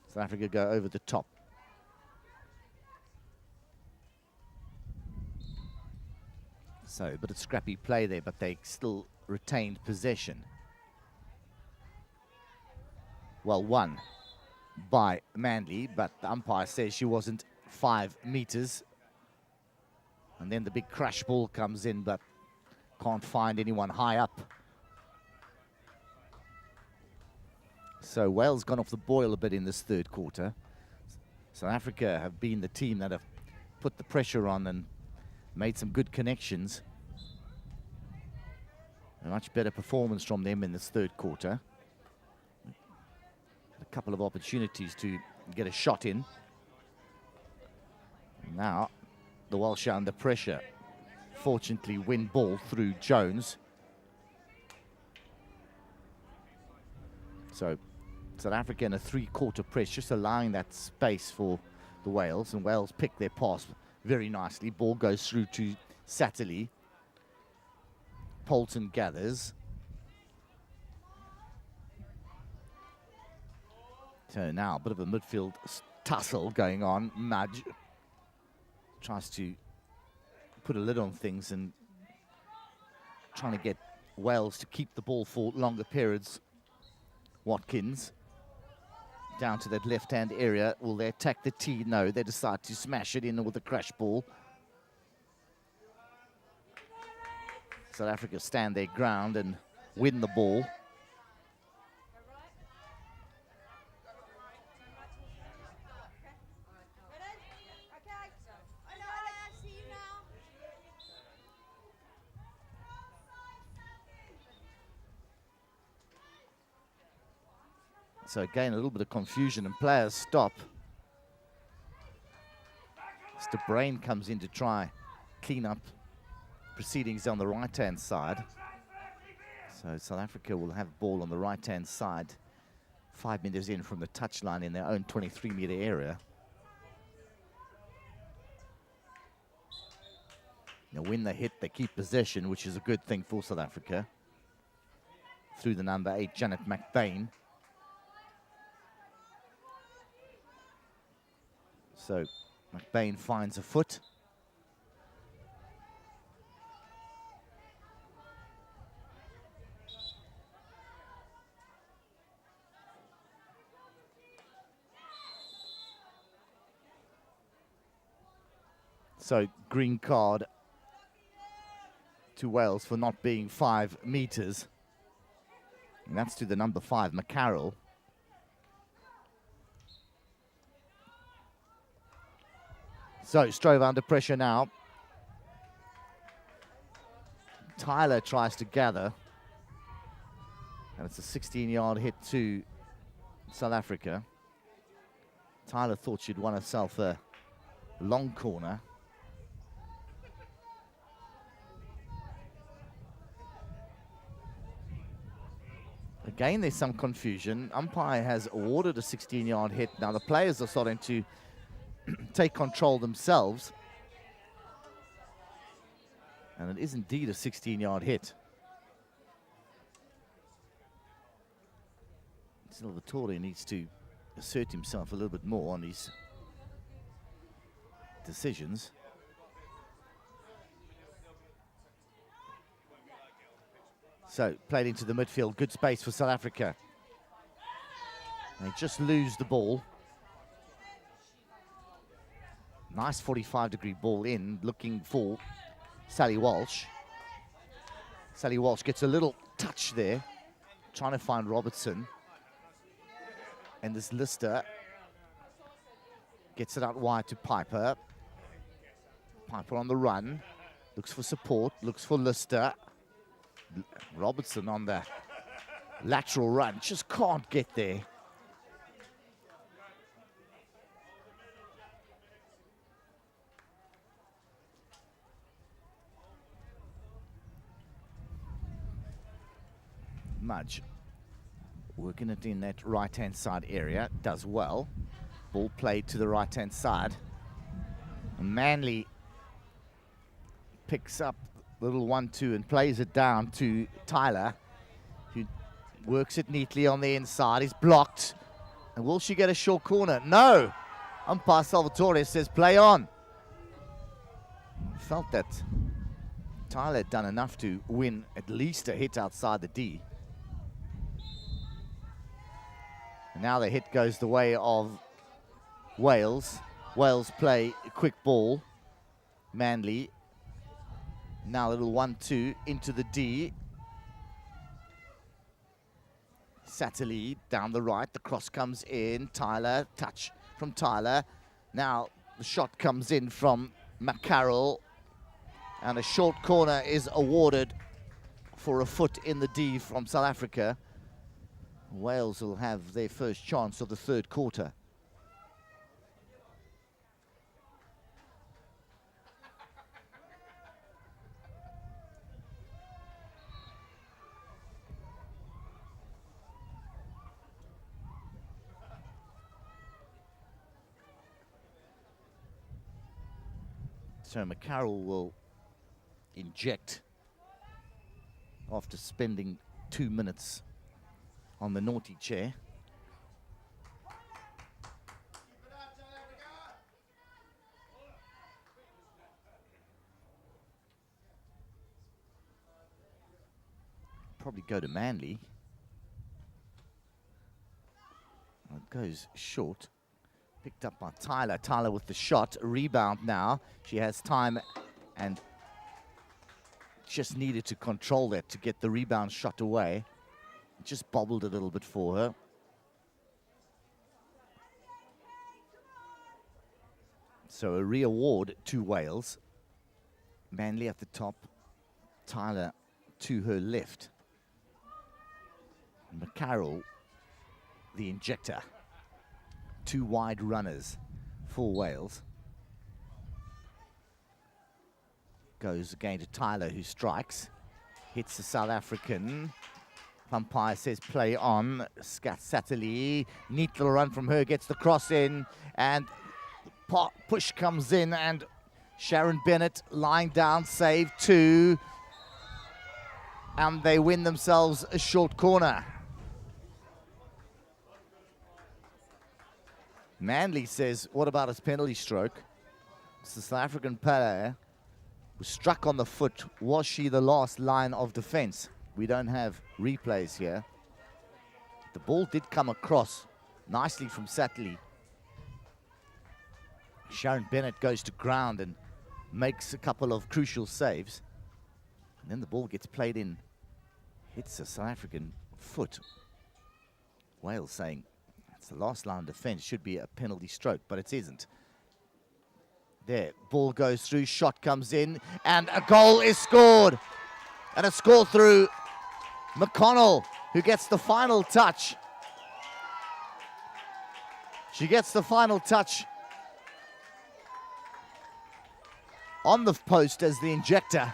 South Africa go over the top. So a bit of scrappy play there, but they still retained possession. Well, won by Manley, but the umpire says she wasn't 5 meters. And then the big crash ball comes in, but can't find anyone high up. So Wales gone off the boil a bit in this third quarter. South Africa have been the team that have put the pressure on and made some good connections. A much better performance from them in this third quarter. A couple of opportunities to get a shot in. Now the Welsh are under pressure. Fortunately, win ball through Jones. So South Africa in a 3-quarter press, just allowing that space for the Wales, and Wales pick their pass very nicely. Ball goes through to Satterley. Poulton gathers. So now a bit of a midfield tussle going on. Mudge tries to put a lid on things and trying to get Wales to keep the ball for longer periods. Watkins down to that left-hand area. Will they attack the tee? No, they decide to smash it in with a crash ball. South Africa stand their ground and win the ball. So again, a little bit of confusion and players stop. Mr. Brain comes in to try clean up proceedings on the right-hand side. So South Africa will have ball on the right-hand side, 5 meters in from the touchline in their own 23-meter area. Now when they hit, they keep possession, which is a good thing for South Africa. Through the number 8, Janet McBain. So McBain finds a foot. So green card to Wales for not being 5 meters. And that's to the number 5, McCarroll. So Stroeve under pressure now. Tyler tries to gather. And it's a 16-yard hit to South Africa. Tyler thought she'd won herself a long corner. Again, there's some confusion. Umpire has awarded a 16-yard hit. Now the players are starting to take control themselves. And it is indeed a 16-yard hit. Salvatore needs to assert himself a little bit more on his decisions. So, played into the midfield, good space for South Africa. They just lose the ball. Nice 45-degree ball in, looking for Sally Walsh. Sally Walsh gets a little touch there, trying to find Robertson. And this Lister gets it out wide to Piper. Piper on the run, looks for support, looks for Lister. Robertson on the lateral run, just can't get there. Mudge working it in that right-hand side area, does well. Ball played to the right-hand side. And Manley picks up little 1-2 and plays it down to Tyler, who works it neatly on the inside. He's blocked. And will she get a short corner? No! Umpire Salvatore says play on. Felt that Tyler had done enough to win at least a hit outside the D. And now the hit goes the way of Wales. Wales play a quick ball. Manley. Now a little 1-2 into the D. Satterley down the right. The cross comes in. Tyler, touch from Tyler. Now the shot comes in from McCarroll. And a short corner is awarded for a foot in the D from South Africa. Wales will have their first chance of the third quarter. So McCarroll will inject after spending 2 minutes on the naughty chair. Probably go to Manley. Well, it goes short. Picked up by Tyler. Tyler with the shot. Rebound now. She has time and just needed to control that to get the rebound shot away. Just bobbled a little bit for her. So a re-award to Wales. Manley at the top. Tyler to her left. McCarroll, the injector. 2 wide runners for Wales. Goes again to Tyler, who strikes. Hits the South African. Umpire says play on. Satterley, neat little run from her, gets the cross in, and push comes in, and Sharon Bennett lying down, save 2, and they win themselves a short corner. Manley says, what about his penalty stroke? It's the South African player was struck on the foot. Was she the last line of defense? We don't have replays here. The ball did come across nicely from Satterley. Sharon Bennett goes to ground and makes a couple of crucial saves. And then the ball gets played in. Hits a South African foot. Wales saying it's the last line of defense. Should be a penalty stroke, but it isn't. There, ball goes through, shot comes in, and a goal is scored. And a score through McConnell, who gets the final touch. She gets the final touch on the post as the injector.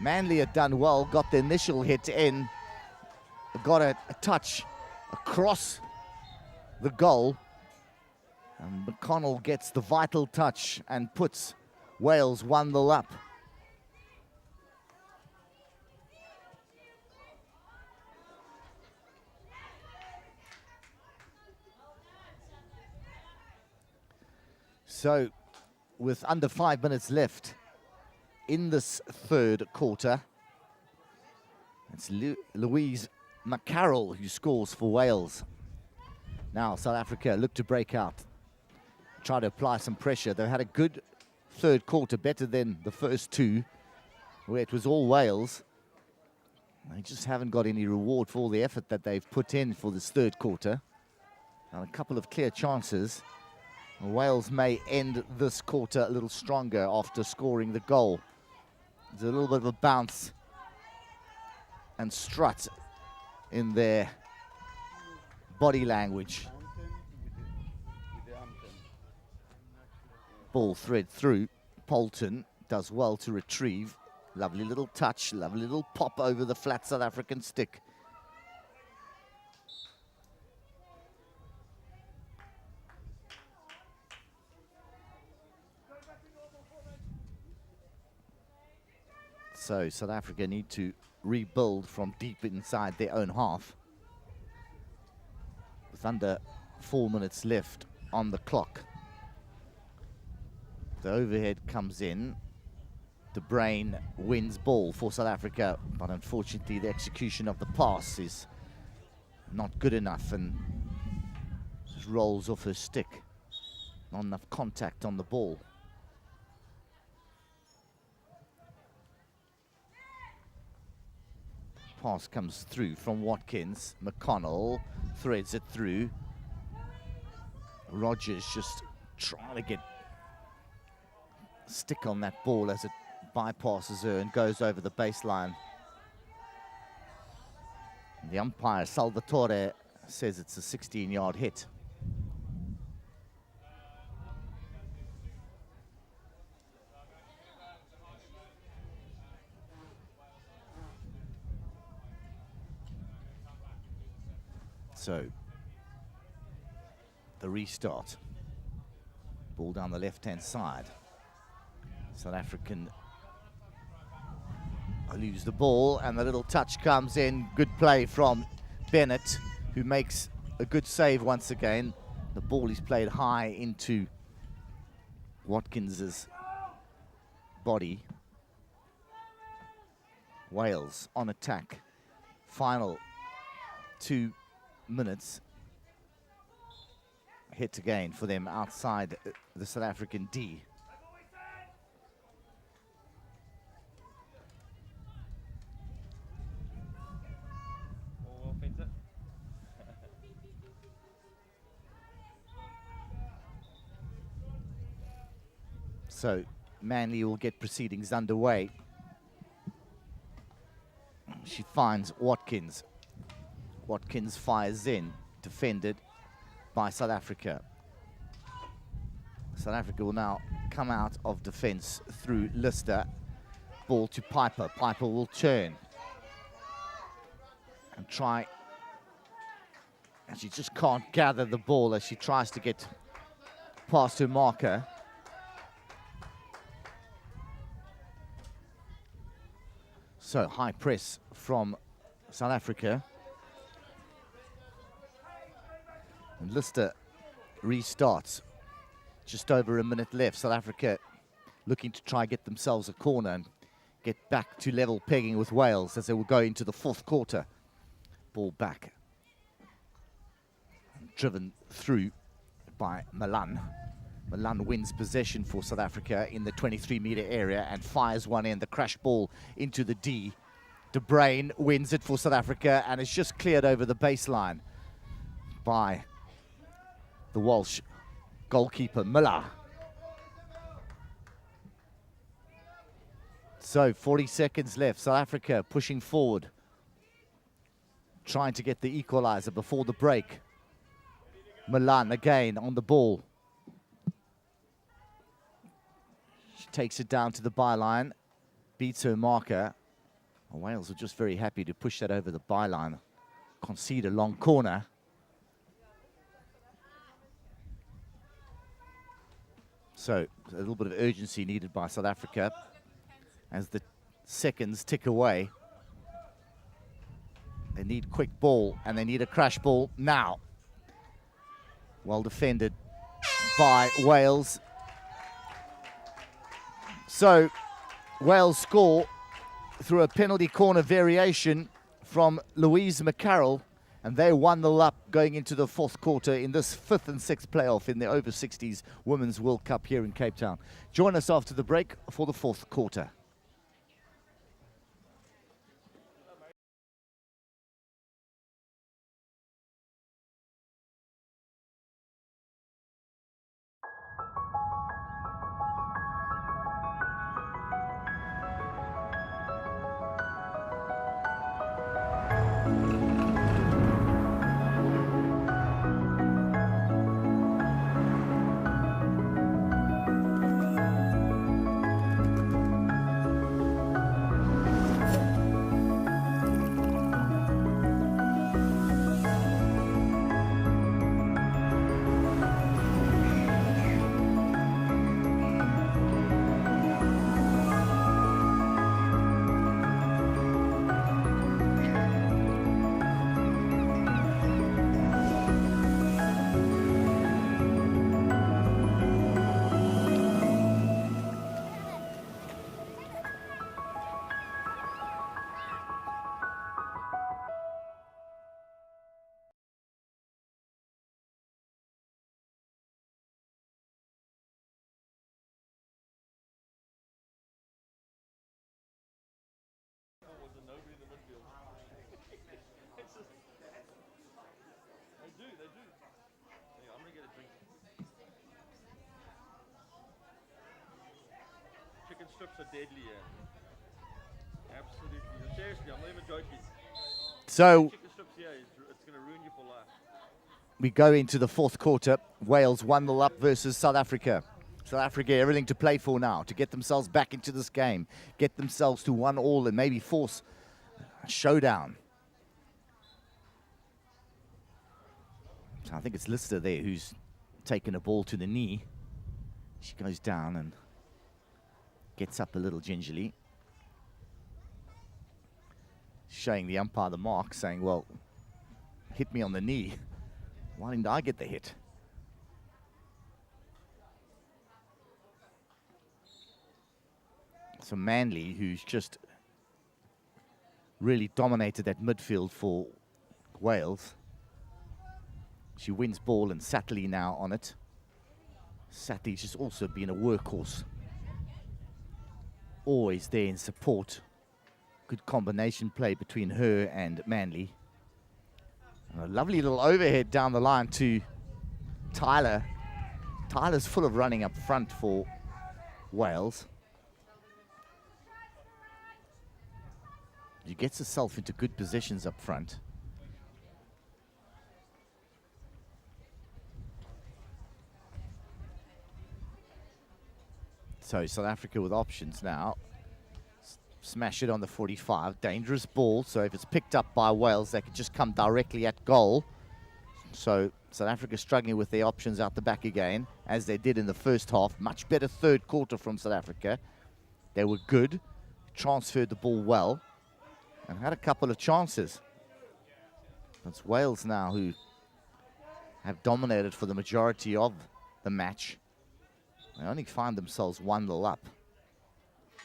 Manley had done well, got the initial hit in, got a touch across the goal. And McConnell gets the vital touch and puts Wales 1-0 up. So, with under 5 minutes left in this third quarter. It's Louise McCarroll who scores for Wales. Now South Africa look to break out, try to apply some pressure. They've had a good third quarter, better than the first two, where it was all Wales. They just haven't got any reward for all the effort that they've put in for this third quarter. And a couple of clear chances. Wales may end this quarter a little stronger after scoring the goal. There's a little bit of a bounce and strut in their body language. Ball thread through. Poulton does well to retrieve. Lovely little touch, lovely little pop over the flat South African stick. So South Africa need to rebuild from deep inside their own half. With under 4 minutes left on the clock. The overhead comes in. De Bruyne wins ball for South Africa, but unfortunately the execution of the pass is not good enough and just rolls off her stick. Not enough contact on the ball. Pass comes through from Watkins. McConnell threads it through. Rogers just trying to get stick on that ball as it bypasses her and goes over the baseline. The umpire, Salvatore, says it's a 16-yard hit. So, the restart. Ball down the left-hand side. South African lose the ball, and the little touch comes in. Good play from Bennett, who makes a good save once again. The ball is played high into Watkins's body. Wales on attack. Final 2 minutes. Hit again for them outside the South African D. So Manley will get proceedings underway. She finds Watkins. Watkins fires in, defended by South Africa. South Africa will now come out of defense through Lister. Ball to Piper. Piper will turn and try. And she just can't gather the ball as she tries to get past her marker. So high press from South Africa. And Lister restarts. Just over a minute left. South Africa looking to try get themselves a corner and get back to level pegging with Wales as they will go into the fourth quarter. Ball back. Driven through by Milan. Milan wins possession for South Africa in the 23-meter area and fires one in. The crash ball into the D. De Bruyne wins it for South Africa and it's just cleared over the baseline by the Welsh goalkeeper, Miller. So 40 seconds left. South Africa pushing forward, trying to get the equalizer before the break. Milan again on the ball. She takes it down to the byline, beats her marker. Wales are just very happy to push that over the byline, concede a long corner. So a little bit of urgency needed by South Africa as the seconds tick away. They need quick ball and they need a crash ball now. Well defended by Wales. So Wales score through a penalty corner variation from Louise McCarroll, and they 1-0 up going into the fourth quarter in this 5th and 6th playoff in the over 60s Women's World Cup here in Cape Town. Join us after the break for the fourth quarter. Chicken strips are deadly, yeah. Absolutely. Seriously, I'm not even joking. So Chicken strips here, it's going to ruin you for life. we go into the fourth quarter. Wales 1-0 up versus South Africa. South Africa, everything to play for now, to get themselves back into this game, get themselves to 1-1 and maybe force a showdown. So I think it's Lister there who's taken a ball to the knee. She goes down and gets up a little gingerly, showing the umpire the mark, saying, well, hit me on the knee. Why didn't I get the hit? So Manley, who's just really dominated that midfield for Wales. She wins ball and Satley now on it. Satley's just also been a workhorse. Always there in support. Good combination play between her and Manley. And a lovely little overhead down the line to Tyler. Tyler's full of running up front for Wales. She gets herself into good positions up front. So South Africa with options now. Smash it on the 45. Dangerous ball. So if it's picked up by Wales, they could just come directly at goal. So South Africa struggling with their options out the back again, as they did in the first half. Much better third quarter from South Africa. They were good. Transferred the ball well. And had a couple of chances. It's Wales now who have dominated for the majority of the match. They only find themselves 1-0 up.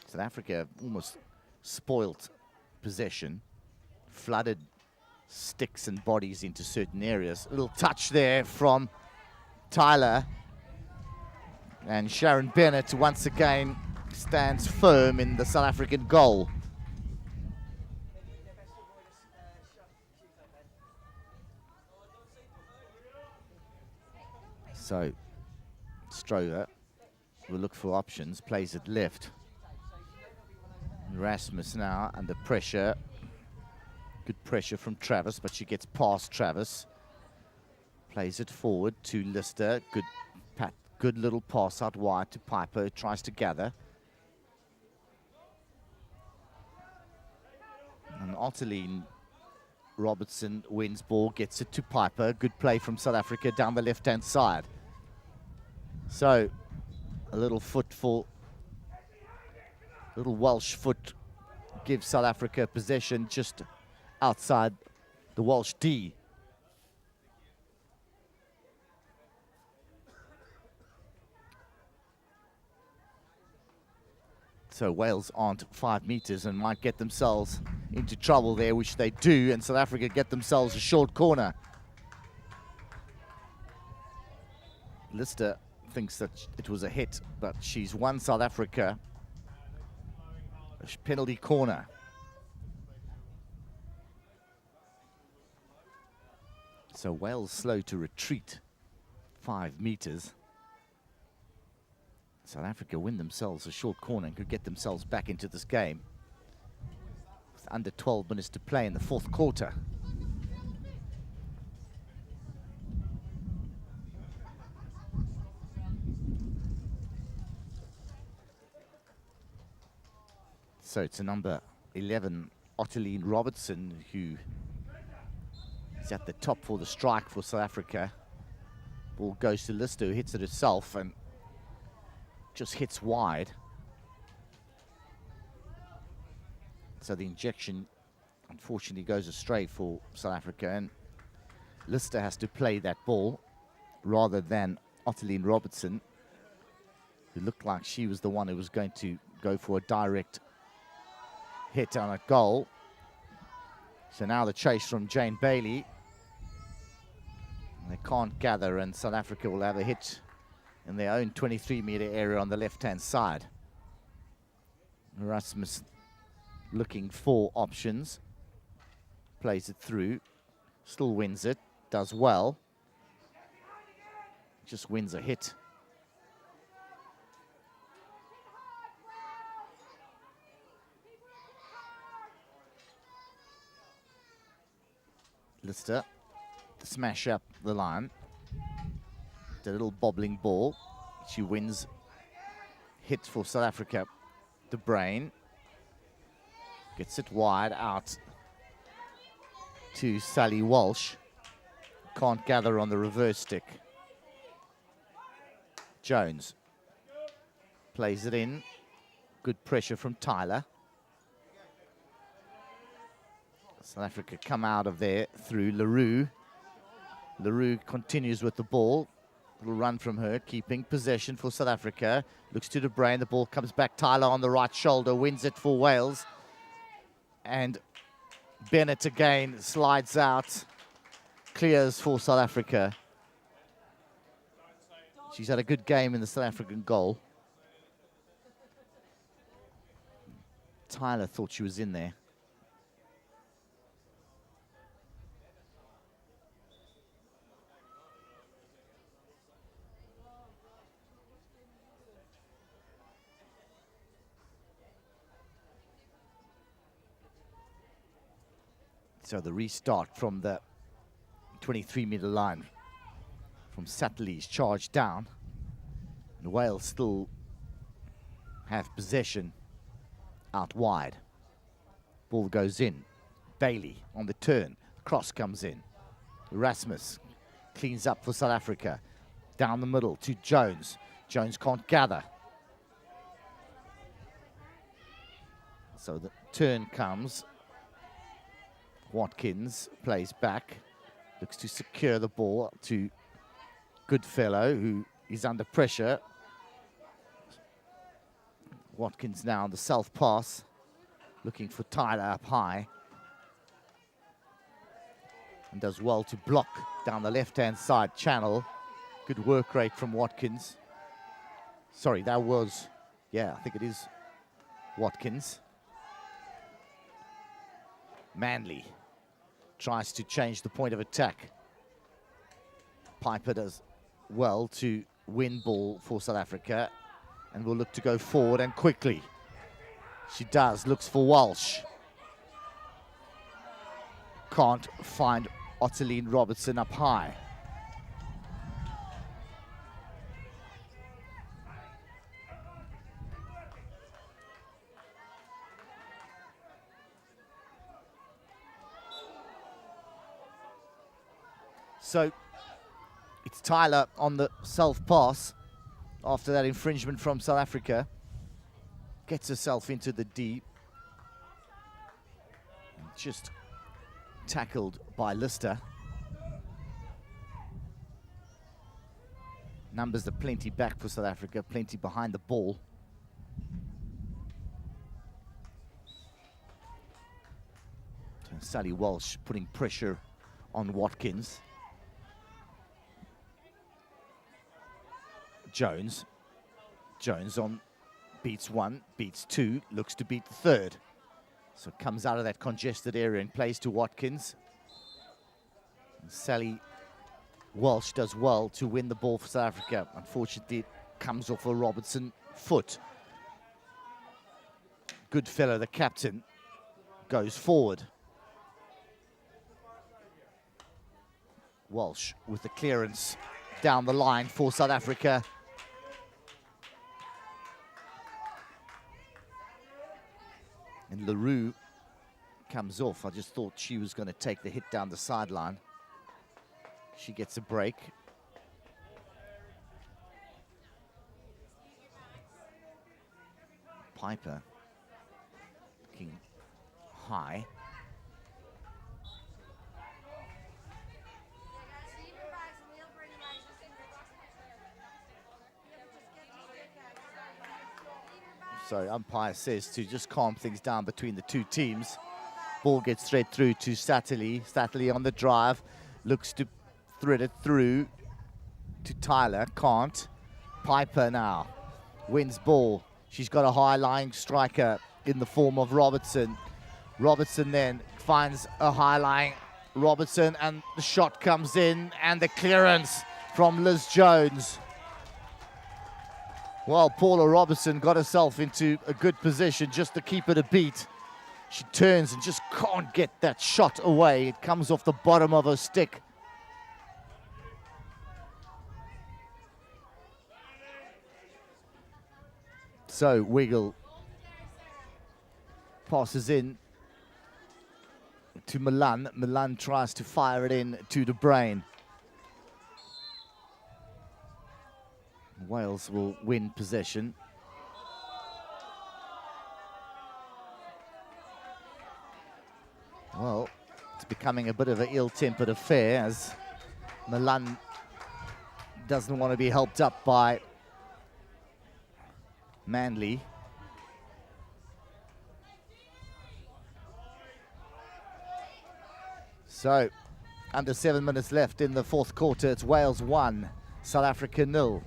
South Africa almost spoilt possession, flooded sticks and bodies into certain areas. A little touch there from Tyler. And Sharon Bennett once again stands firm in the South African goal. So Stroger will look for options, plays it left. Rasmus now under pressure. Good pressure from Travis, but she gets past Travis. Plays it forward to Lister. Good little pass out wide to Piper, tries to gather. And Ottiline Robertson wins ball, gets it to Piper. Good play from South Africa down the left-hand side. So, a little Welsh foot gives South Africa possession just outside the Welsh D. So Wales aren't 5 meters and might get themselves into trouble there, which they do, and South Africa get themselves a short corner. Lister thinks that it was a hit, but she's won South Africa a penalty corner. So Wales slow to retreat 5 meters. South Africa win themselves a short corner and could get themselves back into this game. With under 12 minutes to play in the fourth quarter. So it's a number 11, Ottiline Robertson, who is at the top for the strike for South Africa. Ball goes to Lister, who hits it herself and just hits wide. So the injection, unfortunately, goes astray for South Africa, and Lister has to play that ball rather than Ottiline Robertson, who looked like she was the one who was going to go for a direct hit on a goal. So now the chase from Jane Bailey. They can't gather, and South Africa will have a hit in their own 23-meter area on the left-hand side. Erasmus looking for options. Plays it through. Still wins it. Does well. Just wins a hit. Lister to smash up the line. The little bobbling ball. She wins. Hit for South Africa. De Bruyn gets it wide out to Sally Walsh. Can't gather on the reverse stick. Jones plays it in. Good pressure from Tyler. South Africa come out of there through LaRue. LaRue continues with the ball. Little run from her, keeping possession for South Africa. Looks to De Bruyn, the ball comes back. Tyler on the right shoulder, wins it for Wales. And Bennett again slides out, clears for South Africa. She's had a good game in the South African goal. Tyler thought she was in there. So the restart from the 23-meter line from Satterley's charged down. And Wales still have possession out wide. Ball goes in. Bailey on the turn. Cross comes in. Erasmus cleans up for South Africa. Down the middle to Jones. Jones can't gather. So the turn comes. Watkins plays back, looks to secure the ball to Goodfellow, who is under pressure. Watkins now on the self pass, looking for Tyler up high. And does well to block down the left-hand side channel. Good work rate from Watkins. Sorry, that was, yeah, I think it is Watkins. Manley tries to change the point of attack. Piper does well to win ball for South Africa and will look to go forward and quickly. She does, looks for Walsh. Can't find Ottiline Robertson up high. So it's Tyler on the self-pass after that infringement from South Africa. Gets herself into the D. Just tackled by Lister. Numbers are plenty back for South Africa, plenty behind the ball. Sally Welsh putting pressure on Watkins. Jones on beats one, beats two, looks to beat the third. So comes out of that congested area and plays to Watkins. And Sally Welsh does well to win the ball for South Africa. Unfortunately, it comes off a Robertson foot. Goodfellow, the captain, goes forward. Walsh with the clearance down the line for South Africa. And LaRue comes off. I just thought she was going to take the hit down the sideline. She gets a break. Piper looking high. So umpire says to just calm things down between the two teams. Ball gets straight through to Satterley. Satterley on the drive, looks to thread it through to Tyler, can't. Piper now wins ball. She's got a high-lying striker in the form of Robertson. Robertson then finds a high-lying Robertson, and the shot comes in, and the clearance from Liz Jones. Well, Paula Robertson got herself into a good position just to keep it a beat. She turns and just can't get that shot away. It comes off the bottom of her stick. So Wiggle passes in to Milan. Milan tries to fire it in to De Bruyn. Wales will win possession. Well, it's becoming a bit of an ill-tempered affair as Milan doesn't want to be helped up by Manley. So, under 7 minutes left in the fourth quarter. It's Wales 1, South Africa 0.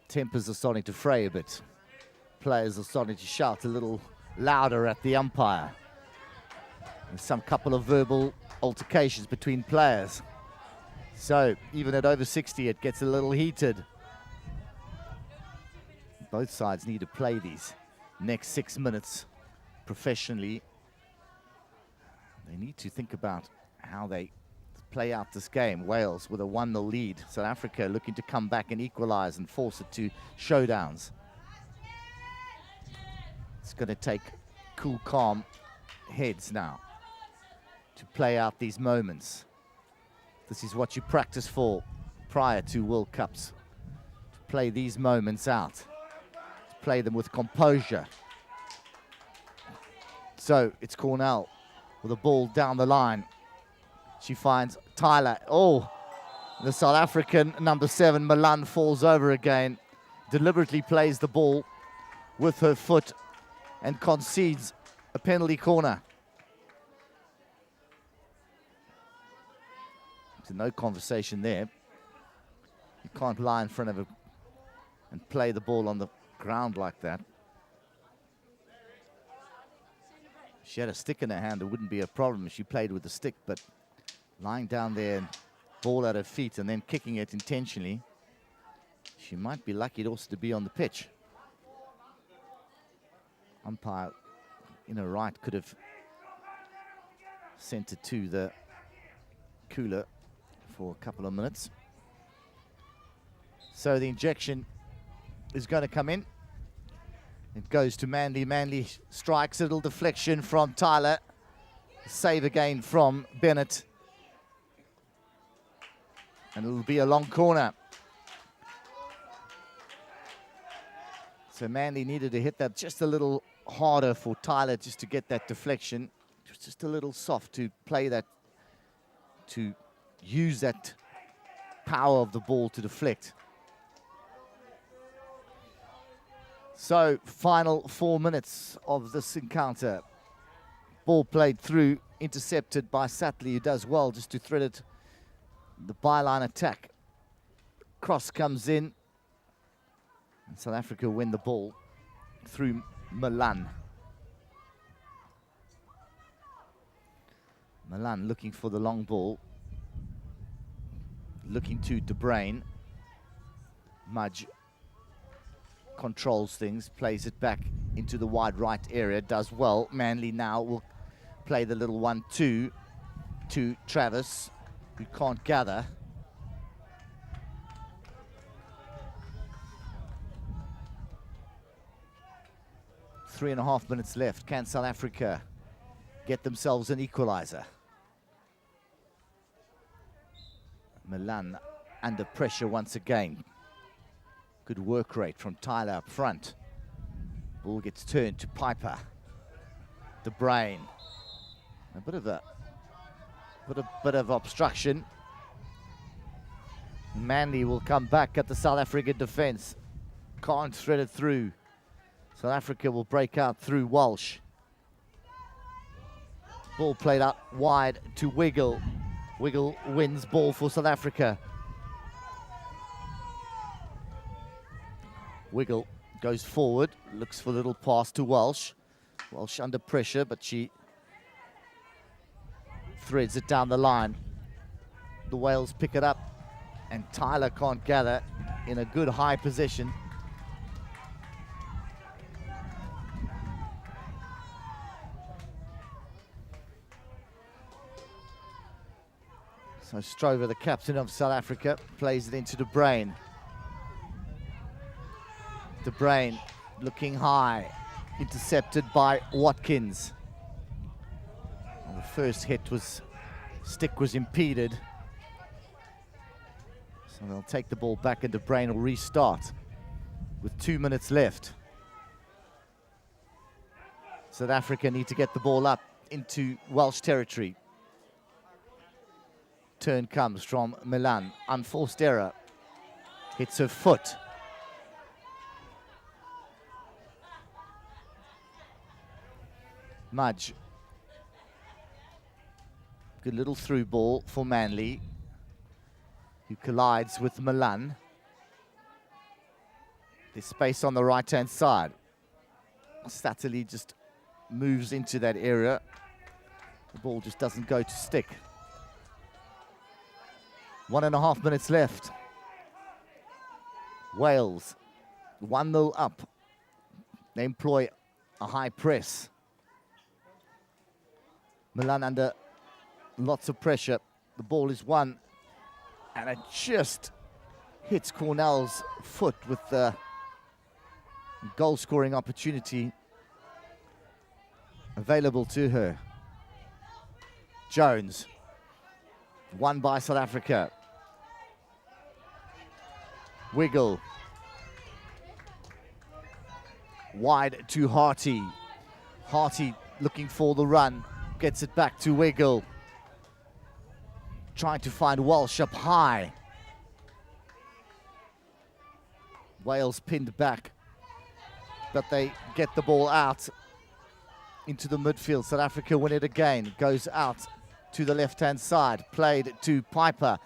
Tempers are starting to fray a bit. Players are starting to shout a little louder at the umpire. There's some couple of verbal altercations between players. So even at over 60, it gets a little heated. Both sides need to play these next 6 minutes professionally. They need to think about how they play out this game. Wales with a 1-0 lead. South Africa looking to come back and equalize and force it to showdowns. It's going to take cool, calm heads now to play out these moments. This is what you practice for prior to World Cups. To play these moments out. To play them with composure. So it's Cornell with a ball down the line. She finds Tyler. Oh, the South African number 7, Milan, falls over again. Deliberately plays the ball with her foot and concedes a penalty corner. So no conversation there. You can't lie in front of her and play the ball on the ground like that. If she had a stick in her hand, it wouldn't be a problem if she played with the stick, but lying down there and ball at her feet and then kicking it intentionally, she might be lucky also to be on the pitch. Umpire in her right could have sent it to the cooler for a couple of minutes. So the injection is going to come in. It goes to Manley. Manley strikes a little deflection from Tyler. Save again from Bennett. And it'll be a long corner. So Manley needed to hit that just a little harder for Tyler just to get that deflection. It was just a little soft to play that, to use that power of the ball to deflect. So, final 4 minutes of this encounter. Ball played through, intercepted by Satley, who does well just to thread it. The byline attack. Cross comes in. And South Africa win the ball through Milan. Milan looking for the long ball. Looking to De Bruyne. Mudge controls things, plays it back into the wide right area, does well. Manley now will play the little 1-2 to Travis, who can't gather. Three and a half minutes left. Can South Africa get themselves an equalizer? Milan under pressure once again. Good work rate from Tyler up front. Ball gets turned to Piper. De Bruyne. A bit of obstruction. Manley will come back at the South African defense. Can't thread it through. South Africa will break out through Welsh. Ball played out wide to Wiggle. Wiggle wins ball for South Africa. Wiggle goes forward, looks for a little pass to Welsh. Welsh under pressure, but she threads it down the line. The Wales pick it up, and Tyler can't gather in a good high position. So Strover, the captain of South Africa, plays it into De Bruyne. De Bruyne looking high, intercepted by Watkins. Well, the first hit stick was impeded. So they'll take the ball back and De Bruyne will restart with 2 minutes left. South Africa need to get the ball up into Welsh territory. Turn comes from Milan. Unforced error. Hits her foot. Mudge. Good little through ball for Manley, who collides with Milan. There's space on the right-hand side. Satterley just moves into that area. The ball just doesn't go to stick. 1.5 minutes left. Wales 1-0 up. They employ a high press. Milan under lots of pressure. The ball is won, and it just hits Cornell's foot with the goal-scoring opportunity available to her. Jones, won by South Africa. Wiggle. Wide to Harty. Harty looking for the run. Gets it back to Wiggle. Trying to find Welsh up high. Wales pinned back, but they get the ball out into the midfield. South Africa win it again. Goes out to the left-hand side. Played to Piper.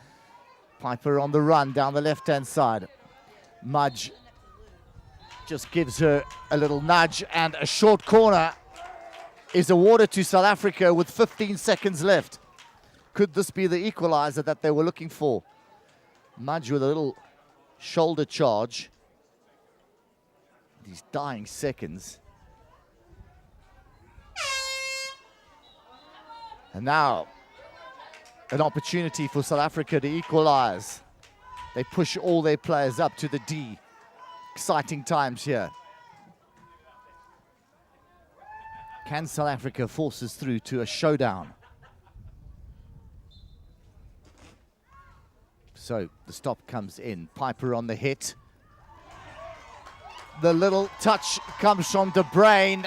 Piper on the run down the left-hand side. Mudge just gives her a little nudge, and a short corner is awarded to South Africa with 15 seconds left. Could this be the equalizer that they were looking for? Mudge with a little shoulder charge. These dying seconds. And now, an opportunity for South Africa to equalize. They push all their players up to the D. Exciting times here. Can South Africa force us through to a showdown? So the stop comes in. Piper on the hit. The little touch comes from De Bruyne.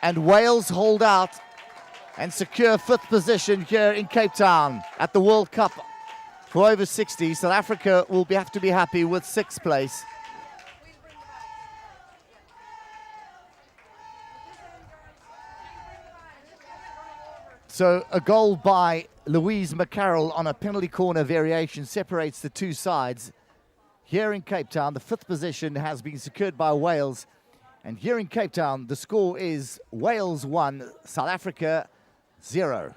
And Wales hold out and secure 5th position here in Cape Town at the World Cup for over 60. South Africa will have to be happy with 6th place. So a goal by Louise McCarroll on a penalty corner variation separates the two sides. Here in Cape Town, the 5th position has been secured by Wales. And here in Cape Town, the score is Wales 1, South Africa 0.